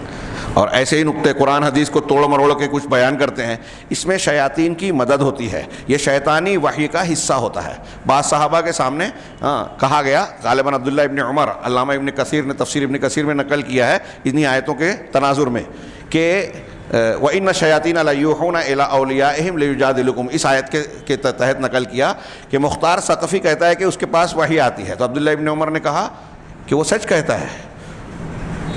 اور ایسے ہی نقطے قرآن حدیث کو توڑ مروڑ کے کچھ بیان کرتے ہیں, اس میں شیاطین کی مدد ہوتی ہے. یہ شیطانی وحی کا حصہ ہوتا ہے. بعض صحابہ کے سامنے کہا گیا, غالباً عبداللہ ابن عمر, علامہ ابن کثیر نے تفسیر ابن کثیر میں نقل کیا ہے انہی آیتوں کے تناظر میں, کہ وَإِنَّ الشَّيَاطِينَ لَيُوحُونَ إِلَىٰ أَوْلِيَائِهِمْ لِيُجَادِلُوكُمْ, اس آیت کے تحت نقل کیا کہ مختار ثقفی کہتا ہے کہ اس کے پاس وحی آتی ہے. تو عبداللہ ابن عمر نے کہا کہ وہ سچ کہتا ہے.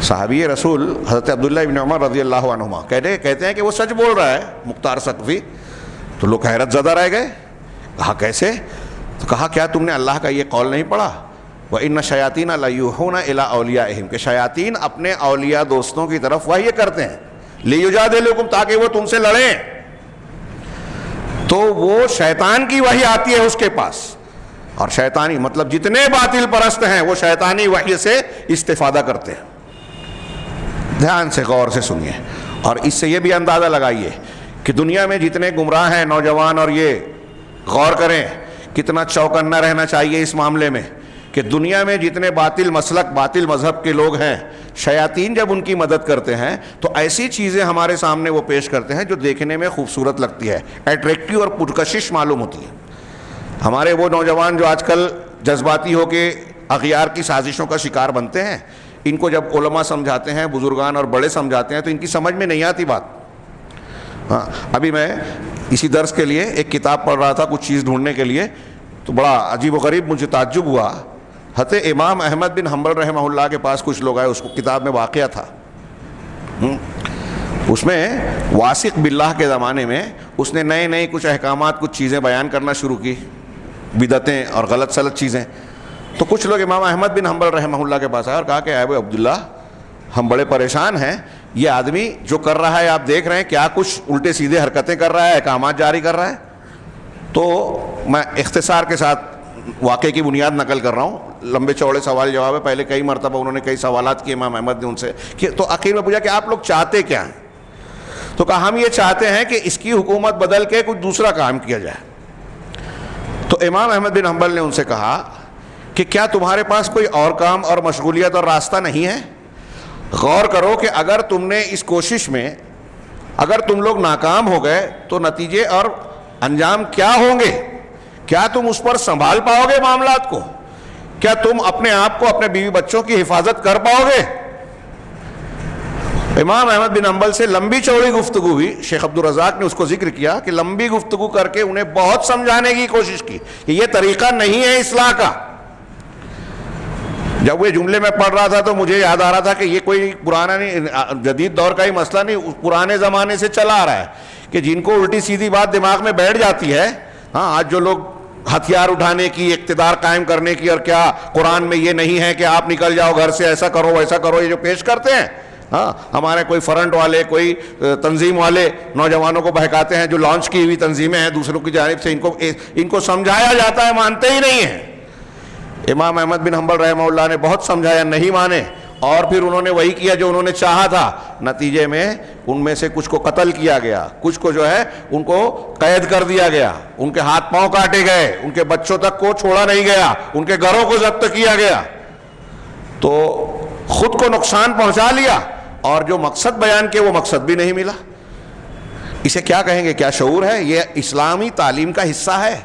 صحابی رسول حضرت عبداللہ ابن عمر رضی اللہ عنہما کہتے ہیں کہ وہ سچ بول رہا ہے مختار ثقفی. تو لوگ حیرت زدہ رہ گئے, کہا کیسے؟ تو کہا کیا تم نے اللہ کا یہ قول نہیں پڑھا, وَإِنَّ الشَّيَاطِينَ لَيُوحُونَ إِلَىٰ أَوْلِيَائِهِمْ, کہ شیاطین اپنے اولیاء دوستوں کی طرف وحی کرتے ہیں, لِيُجَادِلُوكُمْ, تاکہ وہ تم سے لڑیں. تو وہ شیطان کی وحی آتی ہے اس کے پاس, اور شیطانی مطلب جتنے باطل پرست ہیں وہ شیطانی وحی سے استفادہ کرتے ہیں. دھیان سے غور سے سنیے, اور اس سے یہ بھی اندازہ لگائیے کہ دنیا میں جتنے گمراہ ہیں نوجوان, اور یہ غور کریں کتنا چوکنا رہنا چاہیے اس معاملے میں کہ دنیا میں جتنے باطل مسلک باطل مذہب کے لوگ ہیں، شیاطین جب ان کی مدد کرتے ہیں تو ایسی چیزیں ہمارے سامنے وہ پیش کرتے ہیں جو دیکھنے میں خوبصورت لگتی ہے، اٹریکٹیو اور پرکشش معلوم ہوتی ہے۔ ہمارے وہ نوجوان جو آج کل جذباتی ہو کے اغیار کی سازشوں کا شکار بنتے ہیں، ان کو جب علماء سمجھاتے ہیں، بزرگان اور بڑے سمجھاتے ہیں تو ان کی سمجھ میں نہیں آتی بات۔ ہاں، ابھی میں اسی درس کے لیے ایک کتاب پڑھ رہا تھا کچھ چیز ڈھونڈنے کے لیے، تو بڑا عجیب و غریب مجھے تعجب ہوا۔ حضرت امام احمد بن حنبل رحمہ اللہ کے پاس کچھ لوگ آئے، اس کو کتاب میں واقعہ تھا، اس میں واسق باللہ کے زمانے میں اس نے نئے نئے کچھ احکامات کچھ چیزیں بیان کرنا شروع کی، بدعتیں اور غلط سلط چیزیں۔ تو کچھ لوگ امام احمد بن حنبل رحمہ اللہ کے پاس آئے اور کہا کہ اے عبداللہ، ہم بڑے پریشان ہیں، یہ آدمی جو کر رہا ہے آپ دیکھ رہے ہیں، کیا کچھ الٹے سیدھے حرکتیں کر رہا ہے، احکامات جاری کر رہا ہے۔ تو میں اختصار کے ساتھ واقعے کی بنیاد نقل کر رہا ہوں، لمبے چوڑے سوال جواب ہے، پہلے کئی مرتبہ انہوں نے کئی سوالات کیے امام احمد نے ان سے، تو آخر میں پوچھا کہ آپ لوگ چاہتے کیا ہیں؟ تو کہا ہم یہ چاہتے ہیں کہ اس کی حکومت بدل کے کچھ دوسرا کام کیا جائے۔ تو امام احمد بن حنبل نے ان سے کہا کہ کیا تمہارے پاس کوئی اور کام اور مشغولیت اور راستہ نہیں ہے؟ غور کرو کہ اگر تم نے اس کوشش میں اگر تم لوگ ناکام ہو گئے تو نتیجے اور انجام کیا ہوں گے؟ کیا تم اس پر سنبھال پاؤ گے معاملات کو؟ کیا تم اپنے آپ کو، اپنے بیوی بچوں کی حفاظت کر پاؤ گے؟ امام احمد بن حنبل سے لمبی چوڑی گفتگو ہوئی۔ شیخ عبدالرزاق نے اس کو ذکر کیا کہ لمبی گفتگو کر کے انہیں بہت سمجھانے کی کوشش کی کہ یہ طریقہ نہیں ہے اصلاح کا۔ جب وہ جملے میں پڑھ رہا تھا تو مجھے یاد آ رہا تھا کہ یہ کوئی پرانا نہیں، جدید دور کا ہی مسئلہ نہیں، پرانے زمانے سے چلا آ رہا ہے کہ جن کو الٹی سیدھی بات دماغ میں بیٹھ جاتی ہے، ہاں، آج جو لوگ ہتھیار اٹھانے کی، اقتدار قائم کرنے کی، اور کیا قرآن میں یہ نہیں ہے کہ آپ نکل جاؤ گھر سے، ایسا کرو ویسا کرو، یہ جو پیش کرتے ہیں، ہاں، ہمارے کوئی فرنٹ والے، کوئی تنظیم والے نوجوانوں کو بہکاتے ہیں، جو لانچ کی ہوئی تنظیمیں ہیں دوسروں کی جانب سے، ان کو سمجھایا جاتا ہے، مانتے ہی نہیں ہیں۔ امام احمد بن حنبل رحمہ اللہ نے بہت سمجھایا، نہیں مانے، اور پھر انہوں نے وہی کیا جو انہوں نے چاہا تھا۔ نتیجے میں ان میں سے کچھ کو قتل کیا گیا، کچھ کو جو ہے ان کو قید کر دیا گیا، ان کے ہاتھ پاؤں کاٹے گئے، ان کے بچوں تک کو چھوڑا نہیں گیا، ان کے گھروں کو ضبط کیا گیا، تو خود کو نقصان پہنچا لیا، اور جو مقصد بیان کیا وہ مقصد بھی نہیں ملا۔ اسے کیا کہیں گے؟ کیا شعور ہے؟ یہ اسلامی تعلیم کا حصہ ہے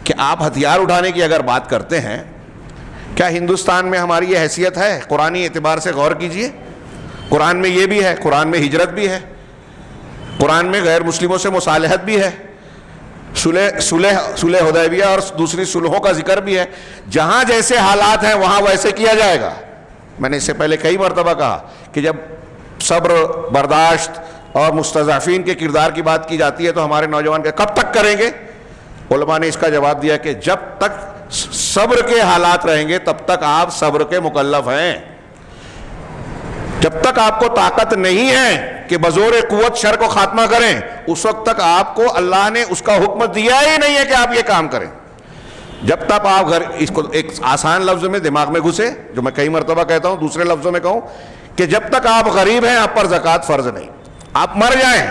کہ آپ ہتھیار اٹھانے کی اگر بات کرتے ہیں، کیا ہندوستان میں ہماری یہ حیثیت ہے؟ قرآنی اعتبار سے غور کیجئے، قرآن میں یہ بھی ہے، قرآن میں ہجرت بھی ہے، قرآن میں غیر مسلموں سے مصالحت بھی ہے، صلح حدیبیہ اور دوسری صلحوں کا ذکر بھی ہے۔ جہاں جیسے حالات ہیں وہاں ویسے کیا جائے گا۔ میں نے اس سے پہلے کئی مرتبہ کہا کہ جب صبر، برداشت اور مستضعفین کے کردار کی بات کی جاتی ہے تو ہمارے نوجوان کب تک کریں گے؟ علماء نے اس کا جواب دیا کہ جب تک صبر کے حالات رہیں گے تب تک آپ صبر کے مکلف ہیں۔ جب تک آپ کو طاقت نہیں ہے کہ بزور قوت شر کو خاتمہ کریں، اس وقت تک آپ کو اللہ نے اس کا حکم دیا ہی نہیں ہے کہ آپ یہ کام کریں۔ جب تک آپ اس کو ایک آسان لفظ میں دماغ میں گھسے، جو میں کئی مرتبہ کہتا ہوں، دوسرے لفظوں میں کہوں کہ جب تک آپ غریب ہیں آپ پر زکوٰۃ فرض نہیں، آپ مر جائیں۔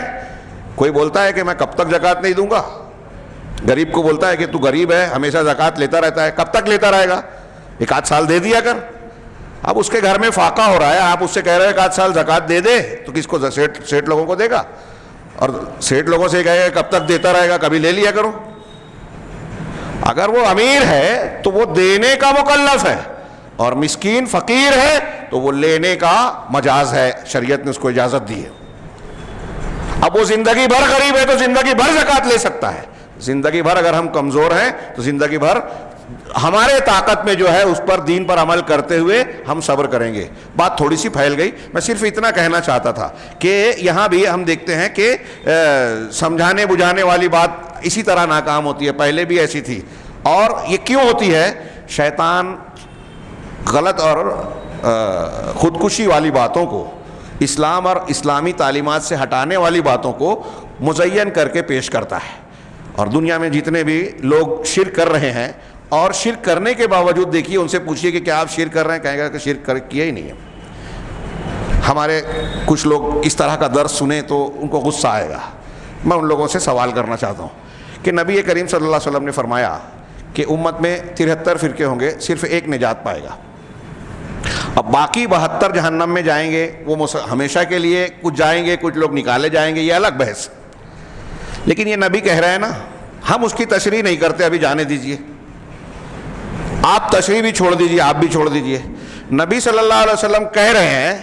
کوئی بولتا ہے کہ میں کب تک زکوٰۃ نہیں دوں گا، غریب کو بولتا ہے کہ تو غریب ہے، ہمیشہ زکوٰۃ لیتا رہتا ہے، کب تک لیتا رہے گا؟ ایک آدھ سال دے دیا کر۔ اب اس کے گھر میں فاقہ ہو رہا ہے، آپ اس سے کہہ رہے ہیں ایک آدھ سال زکوٰۃ دے دے، تو کس کو؟ سیٹ لوگوں کو دے گا، اور سیٹ لوگوں سے کہے گا کب تک دیتا رہے گا، کبھی لے لیا کرو۔ اگر وہ امیر ہے تو وہ دینے کا مکلف ہے، اور مسکین فقیر ہے تو وہ لینے کا مجاز ہے، شریعت نے اس کو اجازت دی ہے۔ اب وہ زندگی بھر غریب ہے تو زندگی بھر زکوٰۃ لے سکتا ہے، زندگی بھر اگر ہم کمزور ہیں تو زندگی بھر ہمارے طاقت میں جو ہے اس پر دین پر عمل کرتے ہوئے ہم صبر کریں گے۔ بات تھوڑی سی پھیل گئی، میں صرف اتنا کہنا چاہتا تھا کہ یہاں بھی ہم دیکھتے ہیں کہ سمجھانے بجھانے والی بات اسی طرح ناکام ہوتی ہے، پہلے بھی ایسی تھی۔ اور یہ کیوں ہوتی ہے؟ شیطان غلط اور خودکشی والی باتوں کو، اسلام اور اسلامی تعلیمات سے ہٹانے والی باتوں کو مزین کر کے پیش کرتا ہے۔ اور دنیا میں جتنے بھی لوگ شرک کر رہے ہیں، اور شرک کرنے کے باوجود دیکھیے ان سے پوچھیے کہ کیا آپ شرک کر رہے ہیں، کہیں گے کہ شرک کیا ہی نہیں ہے۔ ہمارے کچھ لوگ اس طرح کا درس سنیں تو ان کو غصہ آئے گا۔ میں ان لوگوں سے سوال کرنا چاہتا ہوں کہ نبی کریم صلی اللہ علیہ وسلم نے فرمایا کہ امت میں 73 فرقے ہوں گے، صرف ایک نجات پائے گا. اب باقی 72 جہنم میں جائیں گے، وہ ہمیشہ کے لیے، کچھ جائیں گے، کچھ لوگ نکالے جائیں گے، یہ الگ بحث. لیکن یہ نبی کہہ رہے ہیں نا، ہم اس کی تشریح نہیں کرتے، ابھی جانے دیجئے. آپ تشریح بھی چھوڑ دیجئے، آپ بھی چھوڑ دیجئے. نبی صلی اللہ علیہ وسلم کہہ رہے ہیں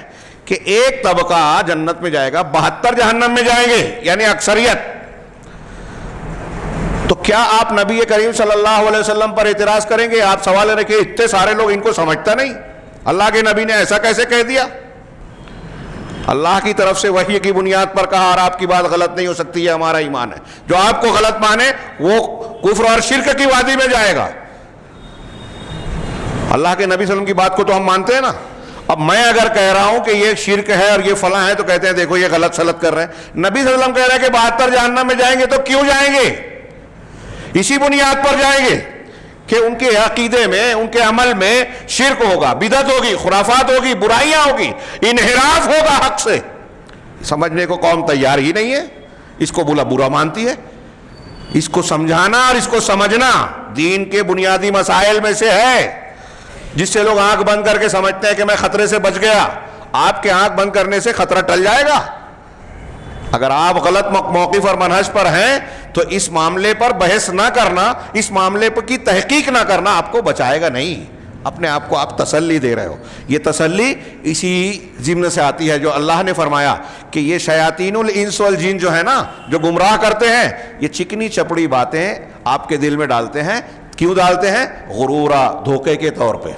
کہ ایک طبقہ جنت میں جائے گا، 72 جہنم میں جائیں گے، یعنی اکثریت. تو کیا آپ نبی کریم صلی اللہ علیہ وسلم پر اعتراض کریں گے؟ آپ سوال رکھیں اتنے سارے لوگ ان کو سمجھتا نہیں، اللہ کے نبی نے ایسا کیسے کہہ دیا؟ اللہ کی طرف سے وحی کی بنیاد پر کہا، اور آپ کی بات غلط نہیں ہو سکتی، یہ ہمارا ایمان ہے. جو آپ کو غلط مانے وہ کفر اور شرک کی وادی میں جائے گا. اللہ کے نبی صلی اللہ علیہ وسلم کی بات کو تو ہم مانتے ہیں نا. اب میں اگر کہہ رہا ہوں کہ یہ شرک ہے اور یہ فلاں ہے تو کہتے ہیں دیکھو یہ غلط سلط کر رہے ہیں. نبی صلی اللہ علیہ وسلم کہہ رہے ہیں کہ 72 جہنم میں جائیں گے، تو کیوں جائیں گے؟ اسی بنیاد پر جائیں گے کہ ان کے عقیدے میں، ان کے عمل میں شرک ہوگا، بدعت ہوگی، خرافات ہوگی، برائیاں ہوگی، انحراف ہوگا حق سے. سمجھنے کو قوم تیار ہی نہیں ہے، اس کو برا مانتی ہے. اس کو سمجھانا اور اس کو سمجھنا دین کے بنیادی مسائل میں سے ہے، جس سے لوگ آنکھ بند کر کے سمجھتے ہیں کہ میں خطرے سے بچ گیا. آپ کے آنکھ بند کرنے سے خطرہ ٹل جائے گا. اگر آپ غلط موقف اور منہج پر ہیں تو اس معاملے پر بحث نہ کرنا، اس معاملے پر کی تحقیق نہ کرنا آپ کو بچائے گا نہیں. اپنے آپ کو آپ تسلی دے رہے ہو. یہ تسلی اسی ضمن سے آتی ہے جو اللہ نے فرمایا کہ یہ شیاطین الانس والجن جو ہے نا، جو گمراہ کرتے ہیں، یہ چکنی چپڑی باتیں آپ کے دل میں ڈالتے ہیں. کیوں ڈالتے ہیں؟ غرورا، دھوکے کے طور پہ،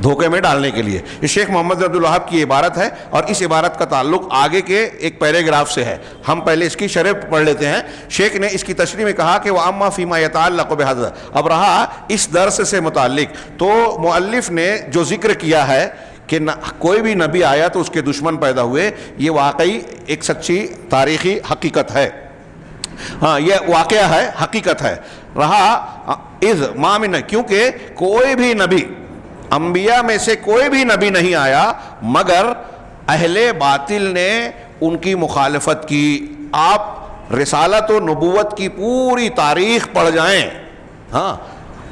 دھوکے میں ڈالنے کے لیے. یہ شیخ محمد بن عبد الوہاب کی عبارت ہے، اور اس عبارت کا تعلق آگے کے ایک پیراگراف سے ہے. ہم پہلے اس کی شرح پڑھ لیتے ہیں. شیخ نے اس کی تشریح میں کہا کہ وَأَمَّا فِيمَا يَتَعَلَّقُ بِهَذَا. اب رہا اس درس سے متعلق، تو مؤلف نے جو ذکر کیا ہے کہ کوئی بھی نبی آیا تو اس کے دشمن پیدا ہوئے، یہ واقعی ایک سچی تاریخی حقیقت ہے. ہاں، یہ واقعہ ہے، حقیقت ہے. رہا اذ ما من، کیونکہ کوئی بھی نبی، انبیاء میں سے کوئی بھی نبی نہیں آیا مگر اہل باطل نے ان کی مخالفت کی. آپ رسالت و نبوت کی پوری تاریخ پڑھ جائیں، ہاں،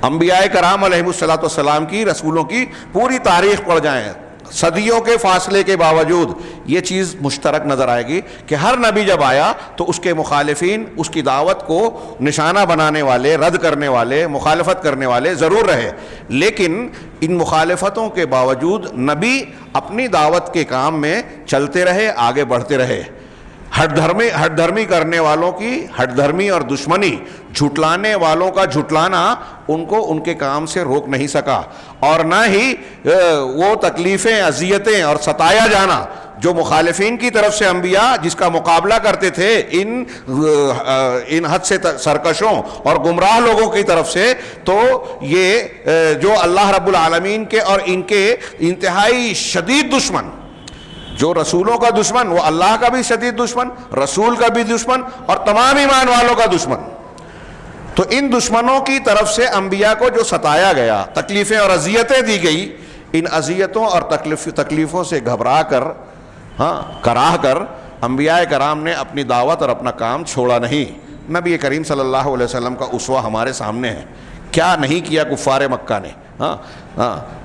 انبیاء کرام علیہ الصلوۃ والسلام کی، رسولوں کی پوری تاریخ پڑھ جائیں، صدیوں کے فاصلے کے باوجود یہ چیز مشترک نظر آئے گی کہ ہر نبی جب آیا تو اس کے مخالفین اس کی دعوت کو نشانہ بنانے والے، رد کرنے والے، مخالفت کرنے والے ضرور رہے. لیکن ان مخالفتوں کے باوجود نبی اپنی دعوت کے کام میں چلتے رہے، آگے بڑھتے رہے. ہٹ دھرمی کرنے والوں کی ہٹ دھرمی اور دشمنی، جھٹلانے والوں کا جھٹلانا ان کو ان کے کام سے روک نہیں سکا، اور نہ ہی وہ تکلیفیں، اذیتیں اور ستایا جانا جو مخالفین کی طرف سے انبیاء جس کا مقابلہ کرتے تھے ان حد سے سرکشوں اور گمراہ لوگوں کی طرف سے، تو یہ جو اللہ رب العالمین کے اور ان کے انتہائی شدید دشمن، جو رسولوں کا دشمن، وہ اللہ کا بھی شدید دشمن، رسول کا بھی دشمن، اور تمام ایمان والوں کا دشمن. تو ان دشمنوں کی طرف سے انبیاء کو جو ستایا گیا، تکلیفیں اور اذیتیں دی گئی، ان اذیتوں اور تکلیفوں سے گھبرا کر، کراہ کر انبیاء کرام نے اپنی دعوت اور اپنا کام چھوڑا نہیں. نبی کریم صلی اللہ علیہ وسلم کا اسوہ ہمارے سامنے ہے. کیا نہیں کیا کفار مکہ نے.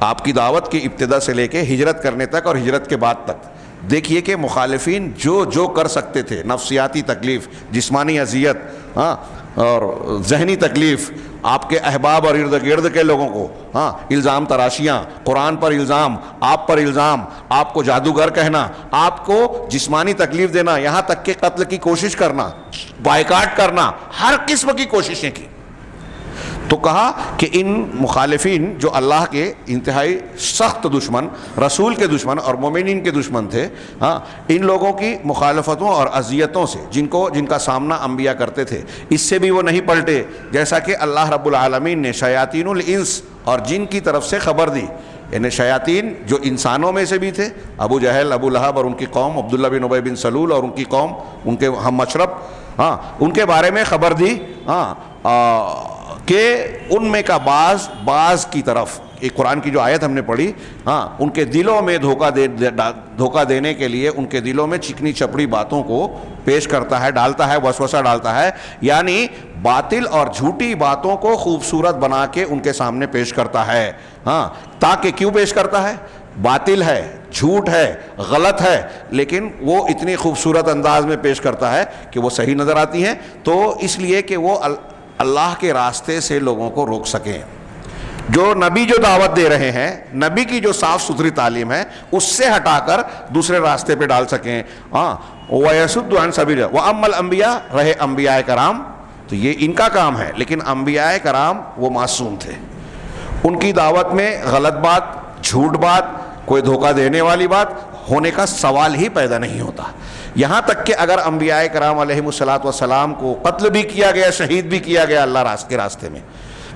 آپ کی دعوت کی ابتدا سے لے کے ہجرت کرنے تک اور ہجرت کے بعد تک دیکھیے کہ مخالفین جو کر سکتے تھے، نفسیاتی تکلیف، جسمانی اذیت اور ذہنی تکلیف، آپ کے احباب اور ارد گرد کے لوگوں کو الزام تراشیاں، قرآن پر الزام، آپ پر الزام، آپ کو جادوگر کہنا، آپ کو جسمانی تکلیف دینا، یہاں تک کہ قتل کی کوشش کرنا، بائیکاٹ کرنا، ہر قسم کی کوششیں کی. تو کہا کہ ان مخالفین جو اللہ کے انتہائی سخت دشمن، رسول کے دشمن اور مومنین کے دشمن تھے، ان لوگوں کی مخالفتوں اور اذیتوں سے جن کا سامنا انبیاء کرتے تھے، اس سے بھی وہ نہیں پلٹے. جیسا کہ اللہ رب العالمین نے شیاطین الانس اور جن کی طرف سے خبر دی، یعنی شیاطین جو انسانوں میں سے بھی تھے، ابو جہل، ابو لہب اور ان کی قوم، عبداللہ بن ابی بن سلول اور ان کی قوم، ان کے ہم مشرب، ان کے بارے میں خبر دی کہ ان میں کا بعض کی طرف یہ قرآن کی جو آیت ہم نے پڑھی، ہاں، ان کے دلوں میں دھوکہ دینے کے لیے ان کے دلوں میں چکنی چپڑی باتوں کو پیش کرتا ہے، ڈالتا ہے، وسوسہ ڈالتا ہے، یعنی باطل اور جھوٹی باتوں کو خوبصورت بنا کے ان کے سامنے پیش کرتا ہے. ہاں، تاکہ کیوں پیش کرتا ہے؟ باطل ہے، جھوٹ ہے، غلط ہے، لیکن وہ اتنی خوبصورت انداز میں پیش کرتا ہے کہ وہ صحیح نظر آتی ہیں، تو اس لیے کہ وہ اللہ کے راستے سے لوگوں کو روک سکیں. جو نبی جو دعوت دے رہے ہیں، نبی کی جو صاف ستھری تعلیم ہے، اس سے ہٹا کر دوسرے راستے پہ ڈال سکیں. ہاں، وَيَصُدُّ عَنْ سَبِيلِ وَأَمَّا الْأَنْبِيَاءُ، رہے انبیاء کرام، تو یہ ان کا کام ہے، لیکن انبیاء کرام وہ معصوم تھے. ان کی دعوت میں غلط بات، جھوٹ بات، کوئی دھوکہ دینے والی بات ہونے کا سوال ہی پیدا نہیں ہوتا. یہاں تک کہ اگر انبیاء کرام علیہم الصلاۃ والسلام کو قتل بھی کیا گیا، شہید بھی کیا گیا اللہ کے راستے میں،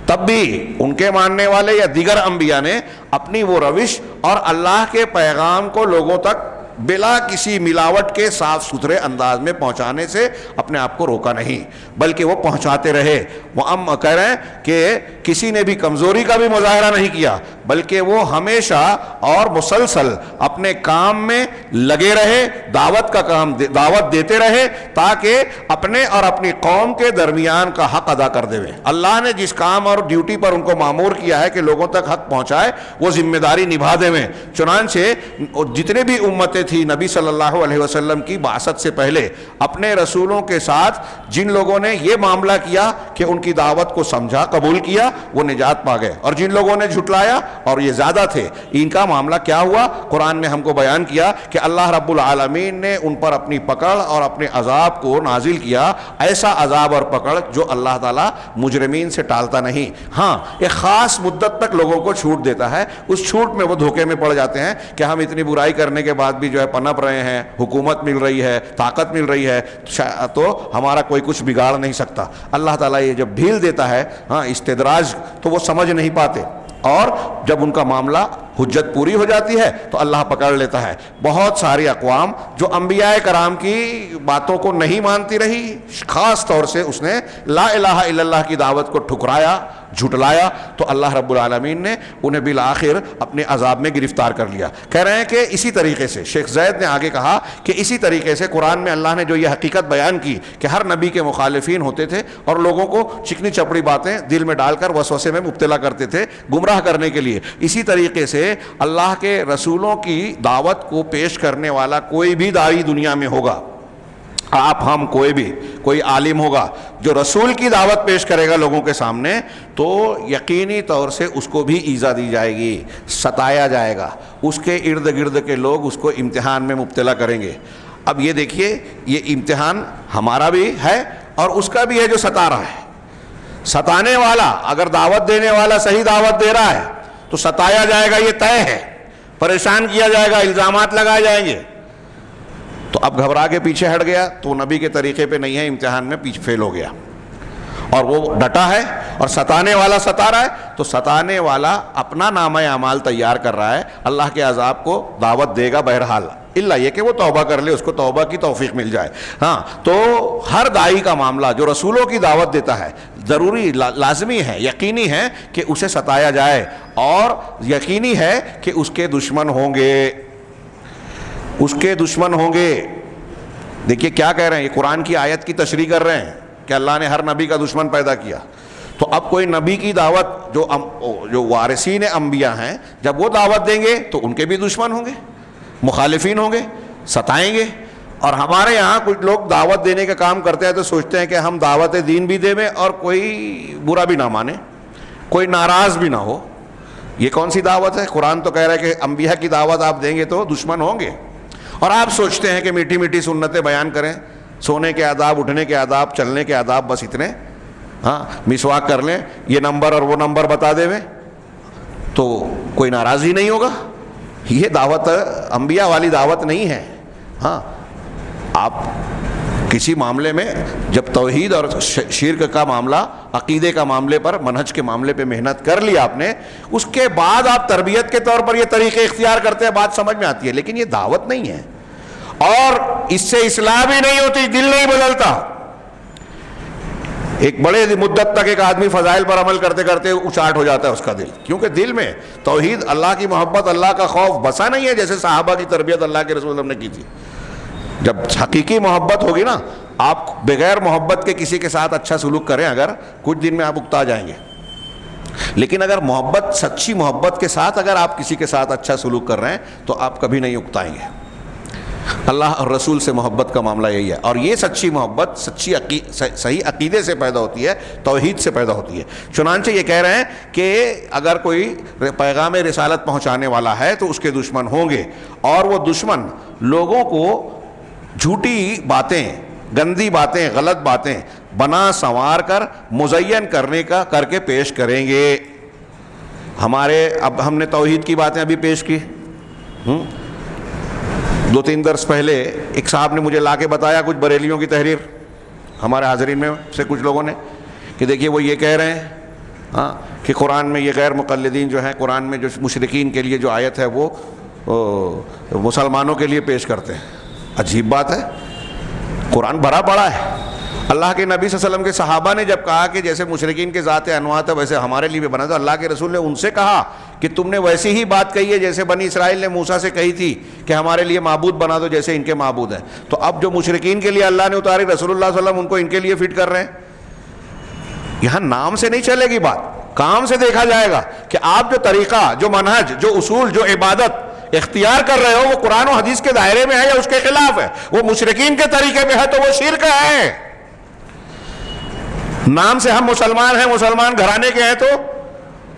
تب بھی ان کے ماننے والے یا دیگر انبیاء نے اپنی وہ روش اور اللہ کے پیغام کو لوگوں تک بلا کسی ملاوٹ کے صاف ستھرے انداز میں پہنچانے سے اپنے آپ کو روکا نہیں، بلکہ وہ پہنچاتے رہے. وہ کہہ رہے ہیں کہ کسی نے بھی کمزوری کا بھی مظاہرہ نہیں کیا، بلکہ وہ ہمیشہ اور مسلسل اپنے کام میں لگے رہے، دعوت کا کام دعوت دیتے رہے، تاکہ اپنے اور اپنی قوم کے درمیان کا حق ادا کر دے. اللہ نے جس کام اور ڈیوٹی پر ان کو مامور کیا ہے کہ لوگوں تک حق پہنچائے، وہ ذمہ داری نبھا دے. چنانچہ جتنے بھی امتیں تھی نبی صلی اللہ علیہ وسلم کی بعثت سے پہلے، اپنے رسولوں کے ساتھ جن لوگوں نے یہ معاملہ کیا کہ ان کی دعوت کو سمجھا، قبول کیا، وہ نجات پا گئے، اور جن لوگوں نے جھٹلایا اور یہ زیادہ تھے، ان کا معاملہ کیا ہوا؟ قرآن نے ہم کو بیان کیا کہ اللہ رب العالمین نے ان پر اپنی پکڑ اور اپنے عذاب کو نازل کیا، ایسا عذاب اور پکڑ جو اللہ تعالیٰ مجرمین سے ٹالتا نہیں. ہاں، ایک خاص مدت تک لوگوں کو چھوٹ دیتا ہے، اس چھوٹ میں وہ دھوکے میں پڑ جاتے ہیں کہ ہم اتنی برائی کرنے کے بعد بھی جو ہے پنپ رہے ہیں، حکومت مل رہی ہے، طاقت مل رہی ہے، تو ہمارا کوئی کچھ بگاڑ نہیں سکتا. اللہ تعالیٰ یہ جب ڈھیل دیتا ہے، ہاں، استدراج، تو وہ سمجھ نہیں پاتے، اور جب ان کا معاملہ حجت پوری ہو جاتی ہے تو اللہ پکڑ لیتا ہے. بہت ساری اقوام جو انبیاء کرام کی باتوں کو نہیں مانتی رہی، خاص طور سے اس نے لا الہ الا اللہ کی دعوت کو ٹھکرایا، جھٹلایا، تو اللہ رب العالمین نے انہیں بالآخر اپنے عذاب میں گرفتار کر لیا. کہہ رہے ہیں کہ اسی طریقے سے شیخ زید نے آگے کہا کہ اسی طریقے سے قرآن میں اللہ نے جو یہ حقیقت بیان کی کہ ہر نبی کے مخالفین ہوتے تھے اور لوگوں کو چکنی چپڑی باتیں دل میں ڈال کر وسوسے میں مبتلا کرتے تھے گمراہ کرنے کے لیے، اسی طریقے سے اللہ کے رسولوں کی دعوت کو پیش کرنے والا کوئی بھی داعی دنیا میں ہوگا، آپ ہم کوئی عالم ہوگا جو رسول کی دعوت پیش کرے گا لوگوں کے سامنے، تو یقینی طور سے اس کو بھی ایذا دی جائے گی، ستایا جائے گا، اس کے ارد گرد کے لوگ اس کو امتحان میں مبتلا کریں گے. اب یہ دیکھیے، یہ امتحان ہمارا بھی ہے اور اس کا بھی ہے جو ستا رہا ہے. ستانے والا اگر دعوت دینے والا صحیح دعوت دے رہا ہے تو ستایا جائے گا، یہ طے ہے، پریشان کیا جائے گا، الزامات لگائے جائیں گے. تو اب گھبرا کے پیچھے ہٹ گیا تو نبی کے طریقے پہ نہیں ہے، امتحان میں پیچھے فیل ہو گیا، اور وہ ڈٹا ہے، اور ستانے والا ستا رہا ہے تو ستانے والا اپنا نامہ اعمال تیار کر رہا ہے، اللہ کے عذاب کو دعوت دے گا بہرحال، الا یہ کہ وہ توبہ کر لے، اس کو توبہ کی توفیق مل جائے. ہاں، تو ہر داعی کا معاملہ جو رسولوں کی دعوت دیتا ہے، ضروری لازمی ہے، یقینی ہے کہ اسے ستایا جائے، اور یقینی ہے کہ اس کے دشمن ہوں گے، اس کے دشمن ہوں گے. دیکھیے کیا کہہ رہے ہیں، یہ قرآن کی آیت کی تشریح کر رہے ہیں کہ اللہ نے ہر نبی کا دشمن پیدا کیا. تو اب کوئی نبی کی دعوت جو وارثین انبیاء ہیں، جب وہ دعوت دیں گے تو ان کے بھی دشمن ہوں گے، مخالفین ہوں گے، ستائیں گے. اور ہمارے یہاں کچھ لوگ دعوت دینے کا کام کرتے ہیں تو سوچتے ہیں کہ ہم دعوت دین بھی دیں اور کوئی برا بھی نہ مانے، کوئی ناراض بھی نہ ہو. یہ کون سی دعوت ہے؟ قرآن تو کہہ رہا ہے کہ انبیاء کی دعوت آپ دیں گے تو دشمن ہوں گے، اور آپ سوچتے ہیں کہ میٹھی میٹھی سنتیں بیان کریں، سونے کے آداب، اٹھنے کے آداب، چلنے کے آداب، بس اتنے، ہاں، مسواک کر لیں، یہ نمبر اور وہ نمبر بتا دے تو کوئی ناراضی نہیں ہوگا. یہ دعوت انبیاء والی دعوت نہیں ہے. ہاں، آپ کسی معاملے میں جب توحید اور شرک کا معاملہ، عقیدے کا معاملے پر، منہج کے معاملے پہ محنت کر لی آپ نے، اس کے بعد آپ تربیت کے طور پر یہ طریقے اختیار کرتے ہیں، بات سمجھ میں آتی ہے، لیکن یہ دعوت نہیں ہے، اور اس سے اصلاح بھی نہیں ہوتی، دل نہیں بدلتا. ایک بڑے مدت تک ایک آدمی فضائل پر عمل کرتے کرتے اچاٹ ہو جاتا ہے اس کا دل، کیونکہ دل میں توحید، اللہ کی محبت، اللہ کا خوف بسا نہیں ہے، جیسے صحابہ کی تربیت اللہ کے رسول نے کی تھی۔ جب حقیقی محبت ہوگی نا، آپ بغیر محبت کے کسی کے ساتھ اچھا سلوک کریں اگر، کچھ دن میں آپ اکتا جائیں گے، لیکن اگر محبت، سچی محبت کے ساتھ اگر آپ کسی کے ساتھ اچھا سلوک کر رہے ہیں تو آپ کبھی نہیں اکتائیں گے۔ اللہ اور رسول سے محبت کا معاملہ یہی ہے، اور یہ سچی محبت صحیح عقیدے سے پیدا ہوتی ہے، توحید سے پیدا ہوتی ہے۔ چنانچہ یہ کہہ رہے ہیں کہ اگر کوئی پیغام رسالت پہنچانے والا ہے تو اس کے دشمن ہوں گے، اور وہ دشمن لوگوں کو جھوٹی باتیں، گندی باتیں، غلط باتیں بنا سنوار کر مزین کرنے کا کر کے پیش کریں گے۔ اب ہم نے توحید کی باتیں ابھی پیش کی، 2-3 درس پہلے ایک صاحب نے مجھے لا کے بتایا کچھ بریلیوں کی تحریر، ہمارے حاضرین میں سے کچھ لوگوں نے، کہ دیکھیے وہ یہ کہہ رہے ہیں کہ قرآن میں یہ غیر مقلدین جو ہیں، قرآن میں جو مشرکین کے لیے جو آیت ہے وہ مسلمانوں کے لیے پیش کرتے ہیں۔ عجیب بات ہے، قرآن بھرا پڑا ہے۔ اللہ کے نبی صلی اللہ علیہ وسلم کے صحابہ نے جب کہا کہ جیسے مشرکین کے ذات انواع ہے ویسے ہمارے لیے بھی بنا، تو اللہ کے رسول نے ان سے کہا کہ تم نے ویسی ہی بات کہی ہے جیسے بنی اسرائیل نے موسیٰ سے کہی تھی کہ ہمارے لیے معبود بنا دو جیسے ان کے معبود ہیں۔ تو اب جو مشرکین کے لیے اللہ نے اتاری، رسول اللہ صلی اللہ علیہ وسلم ان کو ان کے لیے فٹ کر رہے ہیں۔ یہاں نام سے نہیں چلے گی بات، کام سے دیکھا جائے گا کہ آپ جو طریقہ، جو منہج، جو اصول، جو عبادت اختیار کر رہے ہو وہ قرآن و حدیث کے دائرے میں ہے یا اس کے خلاف ہے۔ وہ مشرکین کے طریقے میں ہے تو وہ شرک ہے۔ نام سے ہم مسلمان ہیں، مسلمان گھرانے کے ہیں، تو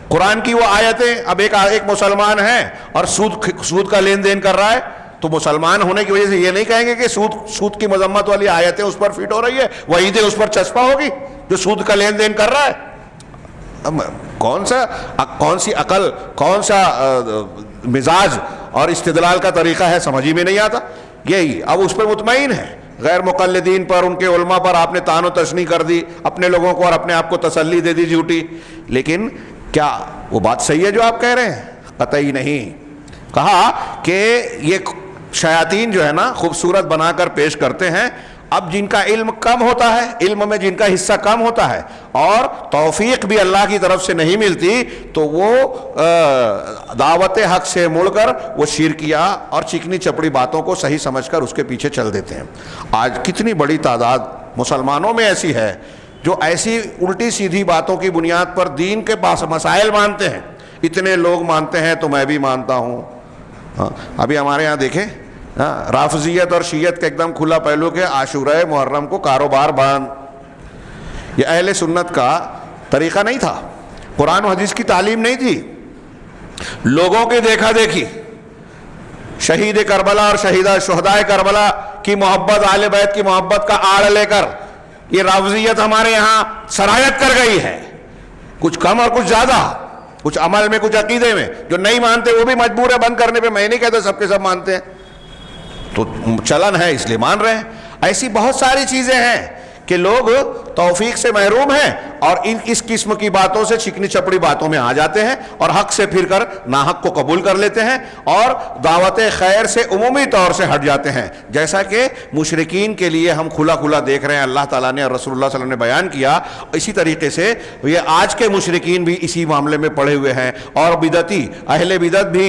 قرآن کی وہ آیتیں، اب ایک مسلمان ہے اور سود کا لین دین کر رہا ہے تو مسلمان ہونے کی وجہ سے یہ نہیں کہیں گے کہ سود کی مذمت والی آیتیں اس پر فٹ ہو رہی ہے، وعیدیں اس پر چسپا ہوگی جو سود کا لین دین کر رہا ہے۔ اب کون سی عقل، کون سا مزاج اور استدلال کا طریقہ ہے، سمجھ ہی میں نہیں آتا۔ یہی اب اس پہ مطمئن ہے، غیر مقلدین پر، ان کے علماء پر آپ نے طعن و تشنیع کر دی، اپنے لوگوں کو اور اپنے آپ کو تسلی دے دی جھوٹی۔ لیکن کیا وہ بات صحیح ہے جو آپ کہہ رہے ہیں؟ قطعی نہیں۔ کہا کہ یہ شیاطین جو ہے نا خوبصورت بنا کر پیش کرتے ہیں، اب جن کا علم کم ہوتا ہے، علم میں جن کا حصہ کم ہوتا ہے اور توفیق بھی اللہ کی طرف سے نہیں ملتی، تو وہ دعوت حق سے مڑ کر وہ شرکیہ اور چکنی چپڑی باتوں کو صحیح سمجھ کر اس کے پیچھے چل دیتے ہیں۔ آج کتنی بڑی تعداد مسلمانوں میں ایسی ہے جو ایسی الٹی سیدھی باتوں کی بنیاد پر دین کے پاس مسائل مانتے ہیں۔ اتنے لوگ مانتے ہیں تو میں بھی مانتا ہوں۔ ابھی ہمارے یہاں دیکھیں، رافضیت اور شیعت کا ایک دم کھلا پہلو کے عاشورہ محرم کو کاروبار بند، یہ اہل سنت کا طریقہ نہیں تھا، قرآن و حدیث کی تعلیم نہیں تھی، لوگوں کے دیکھا دیکھی، شہید کربلا اور شہدائے کربلا کی محبت، اہل بیت کی محبت کا آڑ لے کر یہ رافضیت ہمارے یہاں سرایت کر گئی ہے، کچھ کم اور کچھ زیادہ، کچھ عمل میں کچھ عقیدے میں۔ جو نہیں مانتے وہ بھی مجبور ہے بند کرنے پہ، میں نہیں کہتا سب کے سب مانتے ہیں، تو چلن ہے اس لیے مان رہے ہیں۔ ایسی بہت ساری چیزیں ہیں کہ لوگ توفیق سے محروم ہیں اور اس قسم کی باتوں سے، چکنی چپڑی باتوں میں آ جاتے ہیں اور حق سے پھر کر ناحق کو قبول کر لیتے ہیں اور دعوت خیر سے عمومی طور سے ہٹ جاتے ہیں، جیسا کہ مشرکین کے لیے ہم کھلا کھلا دیکھ رہے ہیں، اللہ تعالیٰ نے اور رسول اللہ صلی اللہ علیہ وسلم نے بیان کیا۔ اسی طریقے سے یہ آج کے مشرکین بھی اسی معاملے میں پڑے ہوئے ہیں، اور بدعتی، اہل بدعت بھی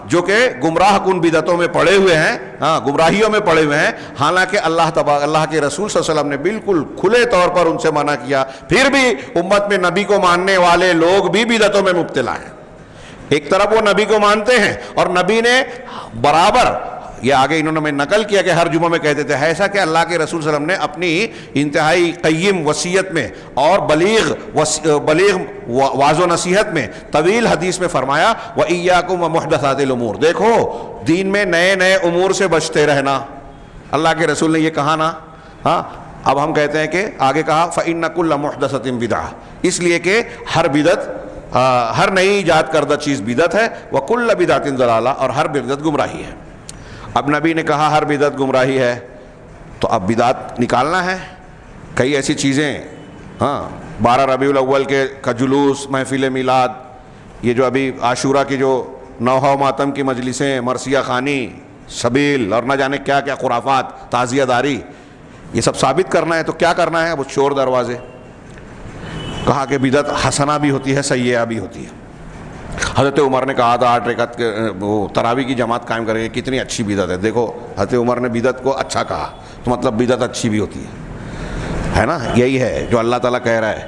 جو کہ گمراہ کن بدعتوں میں پڑے ہوئے ہیں، گمراہیوں میں پڑے ہوئے ہیں، حالانکہ اللہ کے رسول صلی اللہ علیہ وسلم نے بالکل کھلے طور پر ان سے منع کیا، پھر بھی امت میں نبی کو ماننے والے لوگ بھی بدعتوں میں مبتلا ہیں۔ ایک طرف وہ نبی کو مانتے ہیں اور نبی نے برابر، یہ آگے انہوں نے نقل کیا کہ ہر جمعہ میں کہتے تھے، ایسا کہ اللہ کے رسول صلی اللہ علیہ وسلم نے اپنی انتہائی قیم وصیت میں اور بلیغ واضح و نصیحت میں، طویل حدیث میں فرمایا وَإِيَّاكُمْ وَمُحْدَثَاتِ الْأُمُورِ، دیکھو دین میں نئے نئے امور سے بچتے رہنا۔ اللہ کے رسول نے یہ کہا نا، اب ہم کہتے ہیں کہ آگے کہا فَإِنَّ كُلَّ مُحْدَثَةٍ بِدْعَةٍ، اس لیے کہ ہر بدعت، ہر نئی ایجاد کردہ چیز بدعت ہے، وَكُلَّ بِدْعَةٍ ضَلَالَةٍ، اور ہر بدعت گمراہی ہے۔ اب نبی نے کہا ہر بدعت گمراہی ہے، تو اب بدعت نکالنا ہے۔ کئی ایسی چیزیں، 12 ربیع الاول کا جلوس، محفل میلاد، یہ جو ابھی عاشورہ کی جو نوحہ و ماتم کی مجلسیں، مرثیہ خوانی، سبیل اور نہ جانے کیا کیا خرافات، تعزیہ داری، یہ سب ثابت کرنا ہے تو کیا کرنا ہے؟ وہ چور دروازے، کہا کہ بدعت حسنہ بھی ہوتی ہے سیئہ بھی ہوتی ہے. حضرت عمر نے کہا تھا 8 رکعت وہ تراویح کی جماعت قائم کریں گے, کتنی اچھی بدعت ہے. دیکھو حضرت عمر نے بدعت کو اچھا کہا تو مطلب بدعت اچھی بھی ہوتی ہے نا. یہی ہے جو اللہ تعالیٰ کہہ رہا ہے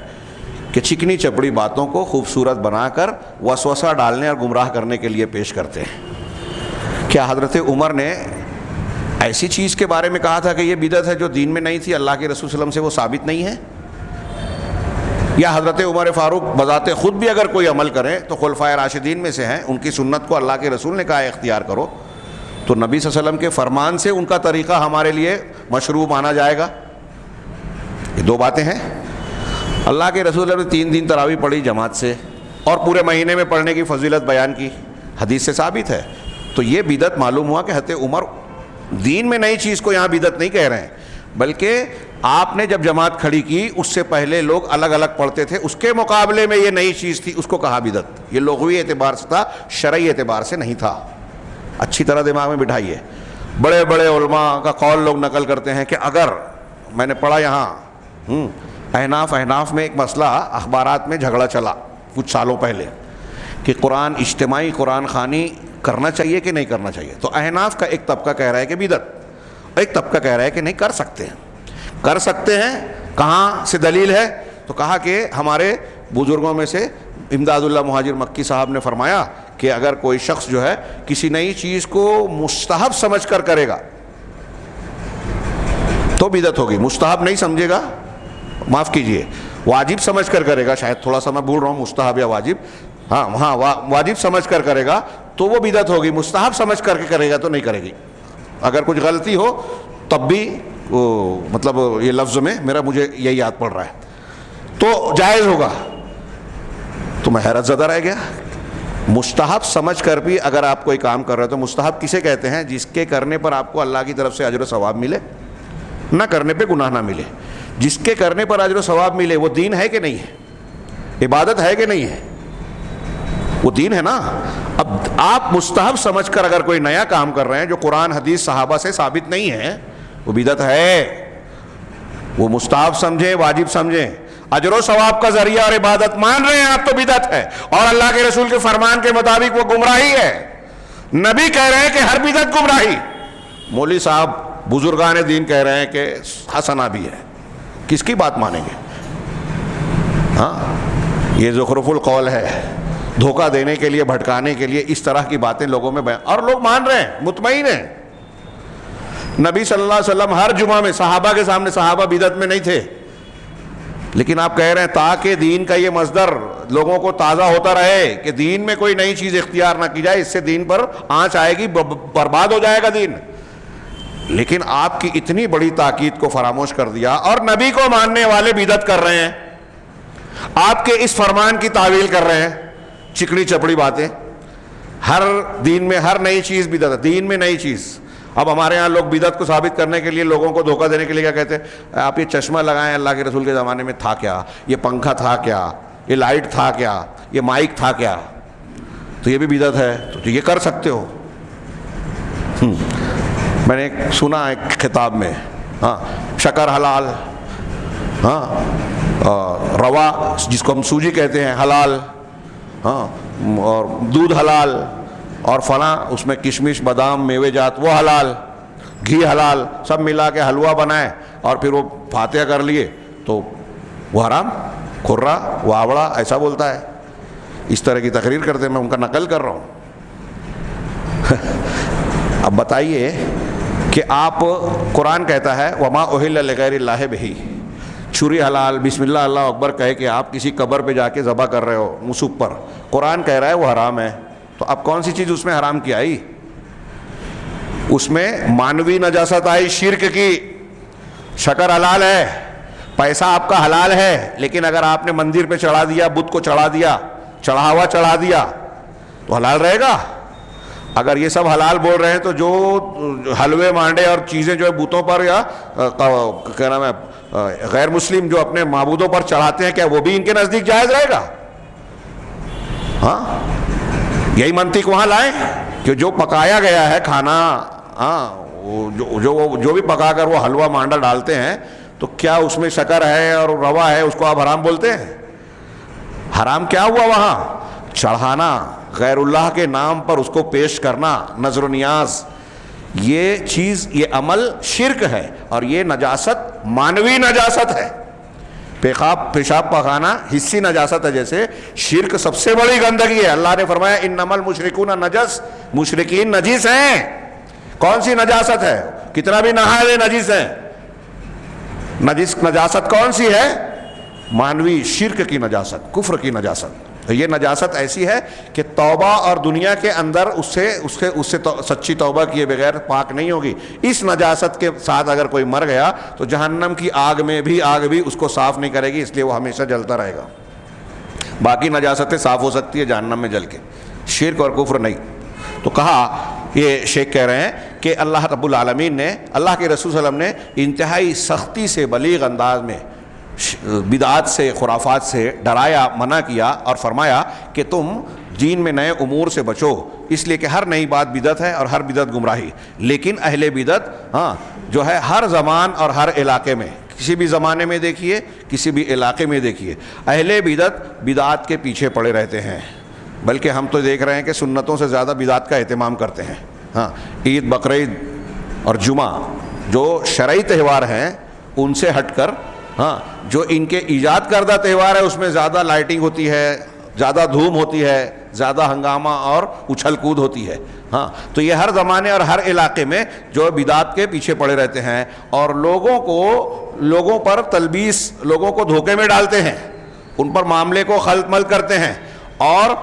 کہ چکنی چپڑی باتوں کو خوبصورت بنا کر وسوسہ ڈالنے اور گمراہ کرنے کے لیے پیش کرتے ہیں. کیا حضرت عمر نے ایسی چیز کے بارے میں کہا تھا کہ یہ بدعت ہے جو دین میں نہیں تھی, اللہ کے رسول صلی اللہ علیہ وسلم سے وہ ثابت نہیں ہے؟ یا حضرت عمر فاروق بذات خود بھی اگر کوئی عمل کریں تو خلفائے راشدین میں سے ہیں, ان کی سنت کو اللہ کے رسول نے کہا اختیار کرو, تو نبی صلی اللہ علیہ وسلم کے فرمان سے ان کا طریقہ ہمارے لیے مشروع مانا جائے گا؟ یہ دو باتیں ہیں. اللہ کے رسول نے 3 دن تراویح پڑھی جماعت سے اور پورے مہینے میں پڑھنے کی فضیلت بیان کی, حدیث سے ثابت ہے. تو یہ بدعت معلوم ہوا کہ حضرت عمر دین میں نئی چیز کو یہاں بدعت نہیں کہہ رہے ہیں, بلکہ آپ نے جب جماعت کھڑی کی اس سے پہلے لوگ الگ الگ پڑھتے تھے, اس کے مقابلے میں یہ نئی چیز تھی, اس کو کہا بدعت. یہ لغوی اعتبار سے تھا, شرعی اعتبار سے نہیں تھا. اچھی طرح دماغ میں بٹھائیے. بڑے بڑے علماء کا قول لوگ نقل کرتے ہیں کہ اگر میں نے پڑھا یہاں احناف میں ایک مسئلہ اخبارات میں جھگڑا چلا کچھ سالوں پہلے کہ قرآن اجتماعی قرآن خوانی کرنا چاہیے کہ نہیں کرنا چاہیے. تو احناف کا ایک طبقہ کہہ رہا ہے کہ بدعت, ایک طبقہ کہہ رہا ہے کہ نہیں کر سکتے ہیں. کر سکتے ہیں کہاں سے دلیل ہے؟ تو کہا کہ ہمارے بزرگوں میں سے امداد اللہ مہاجر مکی صاحب نے فرمایا کہ اگر کوئی شخص جو ہے کسی نئی چیز کو مستحب سمجھ کر کرے گا تو بدعت ہوگی. مستحب نہیں سمجھے گا, معاف کیجئے, واجب سمجھ کر کرے گا, شاید تھوڑا سا میں بھول رہا ہوں مستحب یا واجب, ہاں واجب سمجھ کر کرے گا تو وہ بدعت ہوگی. مستحب سمجھ کر کے کرے گا تو نہیں کرے گی. اگر کچھ غلطی ہو تب بھی مطلب یہ لفظ میں میرا مجھے یہی یاد پڑ رہا ہے تو جائز ہوگا. تو میں حیرت زدہ رہ گیا. مستحب سمجھ کر بھی اگر آپ کوئی کام کر رہے ہو تو مستحب کسے کہتے ہیں؟ جس کے کرنے پر آپ کو اللہ کی طرف سے اجر و ثواب ملے, نہ کرنے پہ گناہ نہ ملے. جس کے کرنے پر اجر و ثواب ملے وہ دین ہے کہ نہیں ہے؟ عبادت ہے کہ نہیں ہے؟ وہ دین ہے نا. اب آپ مستحب سمجھ کر اگر کوئی نیا کام کر رہے ہیں جو قرآن حدیث صحابہ سے ثابت نہیں ہے, وہ بدعت ہے. وہ مستحب سمجھیں, واجب سمجھیں, اجر و ثواب کا ذریعہ اور عبادت مان رہے ہیں آپ تو بدعت ہے, اور اللہ کے رسول کے فرمان کے مطابق وہ گمراہی ہے. نبی کہہ رہے ہیں کہ ہر بدعت گمراہی, مولوی صاحب بزرگان دین کہہ رہے ہیں کہ حسنہ بھی ہے. کس کی بات مانیں گے؟ ہاں, یہ زخرف القول ہے, دھوکہ دینے کے لیے, بھٹکانے کے لیے اس طرح کی باتیں لوگوں میں بیان, اور لوگ مان رہے ہیں, مطمئن ہیں. نبی صلی اللہ علیہ وسلم ہر جمعہ میں صحابہ کے سامنے, صحابہ بدعت میں نہیں تھے, لیکن آپ کہہ رہے ہیں تاکہ دین کا یہ مصدر لوگوں کو تازہ ہوتا رہے کہ دین میں کوئی نئی چیز اختیار نہ کی جائے, اس سے دین پر آنچ آئے گی, برباد ہو جائے گا دین. لیکن آپ کی اتنی بڑی تاکید کو فراموش کر دیا, اور نبی کو ماننے والے بدعت کر رہے ہیں, آپ کے اس فرمان کی تعویل کر رہے ہیں, چکنی چپڑی باتیں. ہر دین میں ہر نئی چیز بدعت, دین میں نئی چیز. اب ہمارے ہاں لوگ بدعت کو ثابت کرنے کے لیے, لوگوں کو دھوکہ دینے کے لیے کیا کہتے ہیں؟ آپ یہ چشمہ لگائیں, اللہ کے رسول کے زمانے میں تھا کیا؟ یہ پنکھا تھا کیا؟ یہ لائٹ تھا کیا؟ یہ مائک تھا کیا؟ تو یہ بھی بدعت ہے, تو یہ کر سکتے ہو. میں نے سنا ایک خطاب میں, ہاں, شکر حلال, ہاں, روا جس کو ہم سوجی کہتے ہیں حلال, ہاں, اور دودھ حلال, اور فلاں اس میں کشمش بادام میوے جات وہ حلال, گھی حلال, سب ملا کے حلوہ بنائے اور پھر وہ فاتحہ کر لیے تو وہ حرام. کھرا واوڑا ایسا بولتا ہے, اس طرح کی تقریر کرتے ہیں, میں ان کا نقل کر رہا ہوں. اب بتائیے کہ آپ, قرآن کہتا ہے وما اہل لغیر اللہ بہ, چھری حلال, بسم اللہ اللہ اکبر کہہ کے آپ کسی قبر پہ جا کے ذبح کر رہے ہو مصوب پر, قرآن کہہ رہا ہے وہ حرام ہے. تو اب کون سی چیز اس میں حرام کی آئی؟ اس میں مانوی نجاست آئی, شرک کی. شکر حلال ہے, پیسہ آپ کا حلال ہے, لیکن اگر آپ نے مندر پہ چڑھا دیا, بت کو چڑھا دیا, چڑھاوا چڑھا دیا تو حلال رہے گا. اگر یہ سب حلال بول رہے ہیں تو جو حلوے مانڈے اور چیزیں جو ہے بتوں پر یا کیا نام ہے غیر مسلم جو اپنے معبودوں پر چڑھاتے ہیں, کیا وہ بھی ان کے نزدیک جائز رہے گا؟ ہاں, یہی منطق وہاں لائیں کہ جو پکایا گیا ہے کھانا, ہاں, جو بھی پکا کر وہ حلوہ مانڈا ڈالتے ہیں, تو کیا اس میں شکر ہے اور روا ہے, اس کو آپ حرام بولتے ہیں؟ حرام کیا ہوا وہاں؟ چڑھانا، غیر اللہ کے نام پر اس کو پیش کرنا، نظر و نیاز، یہ چیز، یہ عمل شرک ہے، اور یہ نجاست مانوی نجاست ہے۔ پیشاب پخانہ حصی نجاست ہے، جیسے شرک سب سے بڑی گندگی ہے۔ اللہ نے فرمایا انما المشرکون نجس، مشرکین نجیس ہیں۔ کون سی نجاست ہے؟ کتنا بھی نہائے ہوئے نجیس ہیں۔ نجاست کون سی ہے؟ مانوی، شرک کی نجاست، کفر کی نجاست۔ یہ نجاست ایسی ہے کہ توبہ اور دنیا کے اندر اس سے سچی توبہ کیے بغیر پاک نہیں ہوگی۔ اس نجاست کے ساتھ اگر کوئی مر گیا تو جہنم کی آگ بھی اس کو صاف نہیں کرے گی، اس لیے وہ ہمیشہ جلتا رہے گا۔ باقی نجاستیں صاف ہو سکتی ہے جہنم میں جل کے، شرک اور کفر نہیں۔ تو کہا، یہ شیخ کہہ رہے ہیں کہ اللہ رب العالمین نے، اللہ کے رسول صلی اللہ علیہ وسلم نے انتہائی سختی سے بلیغ انداز میں بدعات سے، خرافات سے ڈرایا، منع کیا، اور فرمایا کہ تم دین میں نئے امور سے بچو، اس لیے کہ ہر نئی بات بدعت ہے اور ہر بدعت گمراہی۔ لیکن اہل بدعت جو ہے ہر زمان اور ہر علاقے میں، کسی بھی زمانے میں دیکھیے، کسی بھی علاقے میں دیکھیے، اہل بدعت کے پیچھے پڑے رہتے ہیں۔ بلکہ ہم تو دیکھ رہے ہیں کہ سنتوں سے زیادہ بدعت کا اہتمام کرتے ہیں۔ عید، بقرعید اور جمعہ جو شرعی تہوار ہیں ان سے ہٹ کر جو ان کے ایجاد کردہ تہوار ہے اس میں زیادہ لائٹنگ ہوتی ہے، زیادہ دھوم ہوتی ہے، زیادہ ہنگامہ اور اچھل کود ہوتی ہے۔ تو یہ ہر زمانے اور ہر علاقے میں جو بدعات کے پیچھے پڑے رہتے ہیں اور لوگوں پر تلبیس، لوگوں کو دھوکے میں ڈالتے ہیں، ان پر معاملے کو خلط مل کرتے ہیں، اور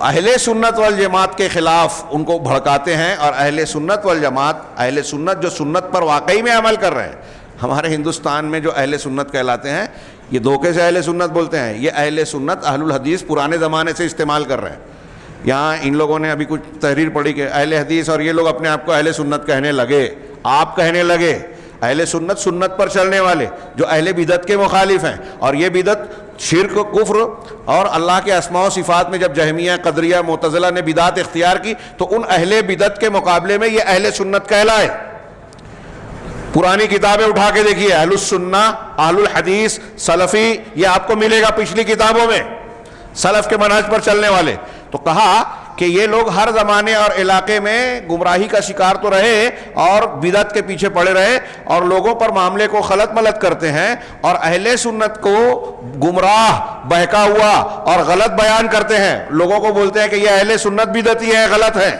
اہل سنت والجماعت کے خلاف ان کو بھڑکاتے ہیں۔ اور اہل سنت والجماعت، اہل سنت جو سنت پر واقعی میں عمل کر رہے ہیں، ہمارے ہندوستان میں جو اہل سنت کہلاتے ہیں، یہ دھوکے سے اہل سنت بولتے ہیں، یہ اہل سنت اہل الحدیث پرانے زمانے سے استعمال کر رہے ہیں۔ یہاں ان لوگوں نے ابھی کچھ تحریر پڑھی کہ اہل حدیث، اور یہ لوگ اپنے آپ کو اہل سنت کہنے لگے، آپ کہنے لگے۔ اہل سنت، سنت پر چلنے والے جو اہل بدعت کے مخالف ہیں، اور یہ بدعت شرک، کفر اور اللہ کے اسماء و صفات میں جب جہمیہ، قدریہ، معتزلہ نے بدعت اختیار کی تو ان اہل بدعت کے مقابلے میں یہ اہل سنت کہلائے۔ پرانی کتابیں اٹھا کے دیکھیے، اہل السنہ، اہل الحدیث، سلفی، یہ آپ کو ملے گا پچھلی کتابوں میں، سلف کے منہج پر چلنے والے۔ تو کہا کہ یہ لوگ ہر زمانے اور علاقے میں گمراہی کا شکار تو رہے اور بدعت کے پیچھے پڑے رہے، اور لوگوں پر معاملے کو خلط ملط کرتے ہیں، اور اہل سنت کو گمراہ، بہکا ہوا اور غلط بیان کرتے ہیں۔ لوگوں کو بولتے ہیں کہ یہ اہل سنت بدعتی ہے، غلط ہے،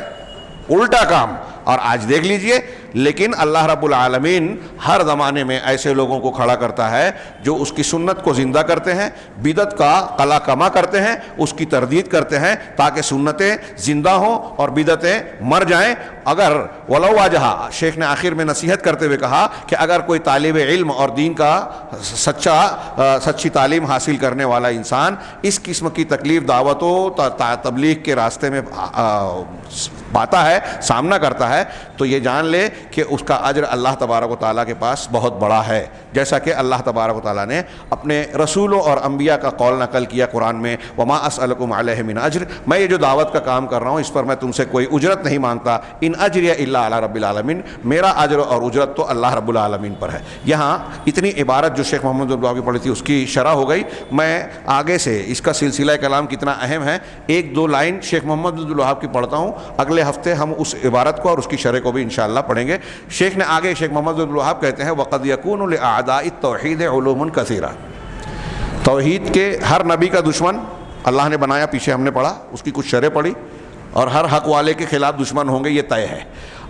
الٹا کام۔ اور آج دیکھ لیجئے، لیکن اللہ رب العالمین ہر زمانے میں ایسے لوگوں کو کھڑا کرتا ہے جو اس کی سنت کو زندہ کرتے ہیں، بدعت کا قلع کما کرتے ہیں، اس کی تردید کرتے ہیں تاکہ سنتیں زندہ ہوں اور بدعتیں مر جائیں۔ اگر ولو واجہا، شیخ نے آخر میں نصیحت کرتے ہوئے کہا کہ اگر کوئی طالب علم اور دین کا سچی تعلیم حاصل کرنے والا انسان اس قسم کی تکلیف، دعوت و تبلیغ کے راستے میں پاتا ہے، سامنا کرتا ہے، تو یہ جان لے کہ اس کا اجر اللہ تبارک و تعالیٰ کے پاس بہت بڑا ہے۔ جیسا کہ اللہ تبارک و تعالیٰ نے اپنے رسولوں اور انبیاء کا قول نقل کیا قرآن میں، وما اسألکم علیہ من اجر، میں یہ جو دعوت کا کام کر رہا ہوں اس پر میں تم سے کوئی اجرت نہیں مانگتا، ان اجریہ الا علی رب العالمین، میرا اجر اور اجرت تو اللہ رب العالمین پر ہے۔ یہاں اتنی عبارت جو شیخ محمد عبدالوہاب کی پڑھی تھی اس کی شرح ہو گئی۔ میں آگے سے اس کا سلسلہ کلام کتنا اہم ہے، ایک دو لائن شیخ محمد عبدالوہاب کی پڑھتا ہوں، اگلے ہفتے ہم اس عبارت کو اور اس کی شرح کو بھی انشاءاللہ پڑھیں گے۔ شیخ نے آگے، شیخ محمد عبدالوہاب کہتے ہیں وَقَدْ يَكُونُ لِأَعْدَاءِ التَّوْحِيدِ عُلُومٌ كَثِيرَةٌ، توحید کے ہر نبی کا دشمن اللہ نے بنایا، پیچھے ہم نے پڑھا، اس کی کچھ شرح پڑھی، اور ہر حق والے کے خلاف دشمن ہوں گے، یہ طے ہے۔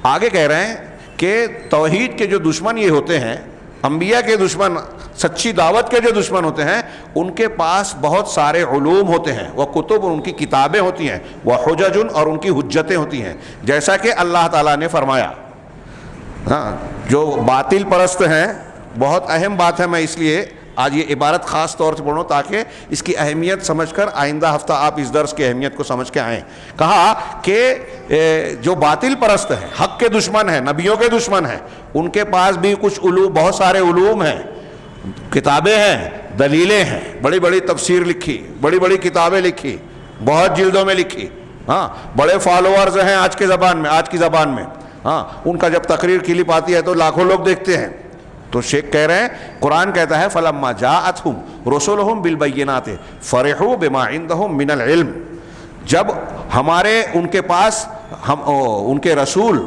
آگے کہہ رہے ہیں کہ توحید کے جو دشمن یہ ہوتے ہیں، انبیاء کے دشمن، سچی دعوت کے جو دشمن ہوتے ہیں، ان کے پاس بہت سارے علوم ہوتے ہیں، وہ کتب، ان کی کتابیں ہوتی ہیں، وہ حجج، اور ان کی حجتیں ہوتی ہیں، جیسا کہ اللہ تعالیٰ نے فرمایا۔ جو باطل پرست ہیں، بہت اہم بات ہے، میں اس لیے آج یہ عبارت خاص طور سے پڑھوں تاکہ اس کی اہمیت سمجھ کر آئندہ ہفتہ آپ اس درس کی اہمیت کو سمجھ کے آئیں۔ کہا کہ جو باطل پرست ہیں، حق کے دشمن ہیں، نبیوں کے دشمن ہیں، ان کے پاس بھی کچھ علوم، بہت سارے علوم ہیں، کتابیں ہیں، دلیلیں ہیں، بڑی بڑی تفسیر لکھی، بڑی بڑی کتابیں لکھی، بہت جلدوں میں لکھی، بڑے فالوورز ہیں آج کی زبان میں، ان کا جب تقریر کلپ آتی ہے تو لاکھوں لوگ دیکھتے ہیں، تو شیخ کہہ رہے ہیں قرآن کہتا ہے فلما جاءتهم رسلهم بالبینات فرحوا بما عندهم من العلم، جب ہمارے ان کے پاس ان کے رسول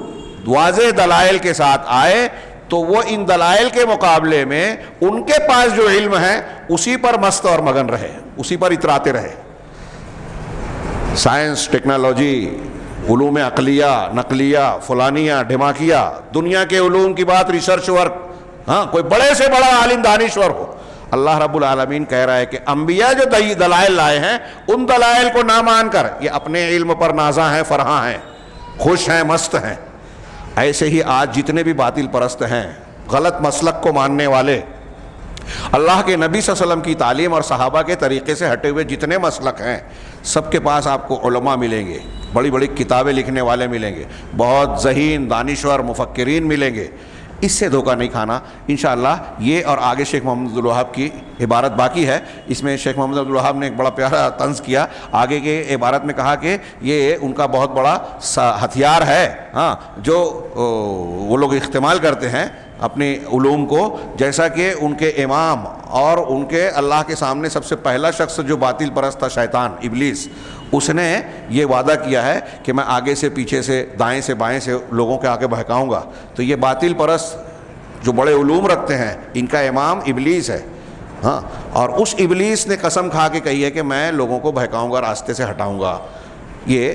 واضح دلائل کے ساتھ آئے تو وہ ان دلائل کے مقابلے میں ان کے پاس جو علم ہے اسی پر مست اور مگن رہے، اسی پر اتراتے رہے۔ سائنس، ٹیکنالوجی، علوم عقلیہ، نقلیہ، فلانیہ، ڈھماکیہ، دنیا کے علوم کی بات، ریسرچ ورک، ہاں کوئی بڑے سے بڑا عالم دانشور ہو، اللہ رب العالمین کہہ رہا ہے کہ انبیاء جو دلائل لائے ہیں ان دلائل کو نہ مان کر یہ اپنے علم پر نازاں ہیں، فرحاں ہیں، خوش ہیں، مست ہیں۔ ایسے ہی آج جتنے بھی باطل پرست ہیں، غلط مسلک کو ماننے والے، اللہ کے نبی صلی اللہ علیہ وسلم کی تعلیم اور صحابہ کے طریقے سے ہٹے ہوئے جتنے مسلک ہیں، سب کے پاس آپ کو علماء ملیں گے، بڑی بڑی کتابیں لکھنے والے ملیں گے، بہت ذہین دانشور مفکرین ملیں گے۔ اس سے دھوکہ نہیں کھانا انشاءاللہ۔ یہ اور آگے شیخ محمد عبدالوہاب کی عبارت باقی ہے، اس میں شیخ محمد عبدالوہاب نے ایک بڑا پیارا طنز کیا، آگے کے عبارت میں کہا کہ یہ ان کا بہت بڑا ہتھیار ہے، ہاں، جو وہ لوگ استعمال کرتے ہیں اپنے علوم کو، جیسا کہ ان کے امام اور ان کے اللہ کے سامنے سب سے پہلا شخص جو باطل پرست تھا شیطان ابلیس، اس نے یہ وعدہ کیا ہے کہ میں آگے سے پیچھے سے دائیں سے بائیں سے لوگوں کے آگے بہکاؤں گا۔ تو یہ باطل پرست جو بڑے علوم رکھتے ہیں ان کا امام ابلیس ہے، ہاں، اور اس ابلیس نے قسم کھا کے کہی ہے کہ میں لوگوں کو بہکاؤں گا، راستے سے ہٹاؤں گا۔ یہ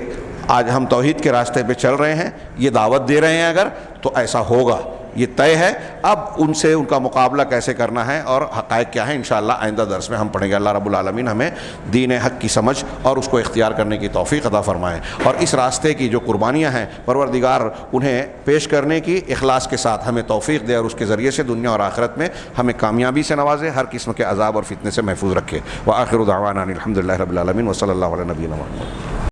آج ہم توحید کے راستے پہ چل رہے ہیں، یہ دعوت دے رہے ہیں اگر تو ایسا ہوگا، یہ طے ہے۔ اب ان سے ان کا مقابلہ کیسے کرنا ہے اور حقائق کیا ہے انشاءاللہ آئندہ درس میں ہم پڑھیں گے۔ اللہ رب العالمین ہمیں دین حق کی سمجھ اور اس کو اختیار کرنے کی توفیق عطا فرمائے، اور اس راستے کی جو قربانیاں ہیں پروردگار انہیں پیش کرنے کی اخلاص کے ساتھ ہمیں توفیق دے، اور اس کے ذریعے سے دنیا اور آخرت میں ہمیں کامیابی سے نوازے، ہر قسم کے عذاب اور فتنے سے محفوظ رکھے۔ وآخر دعوانا الحمدللہ رب العالمین وصلی اللہ علیہ نبینا محمد۔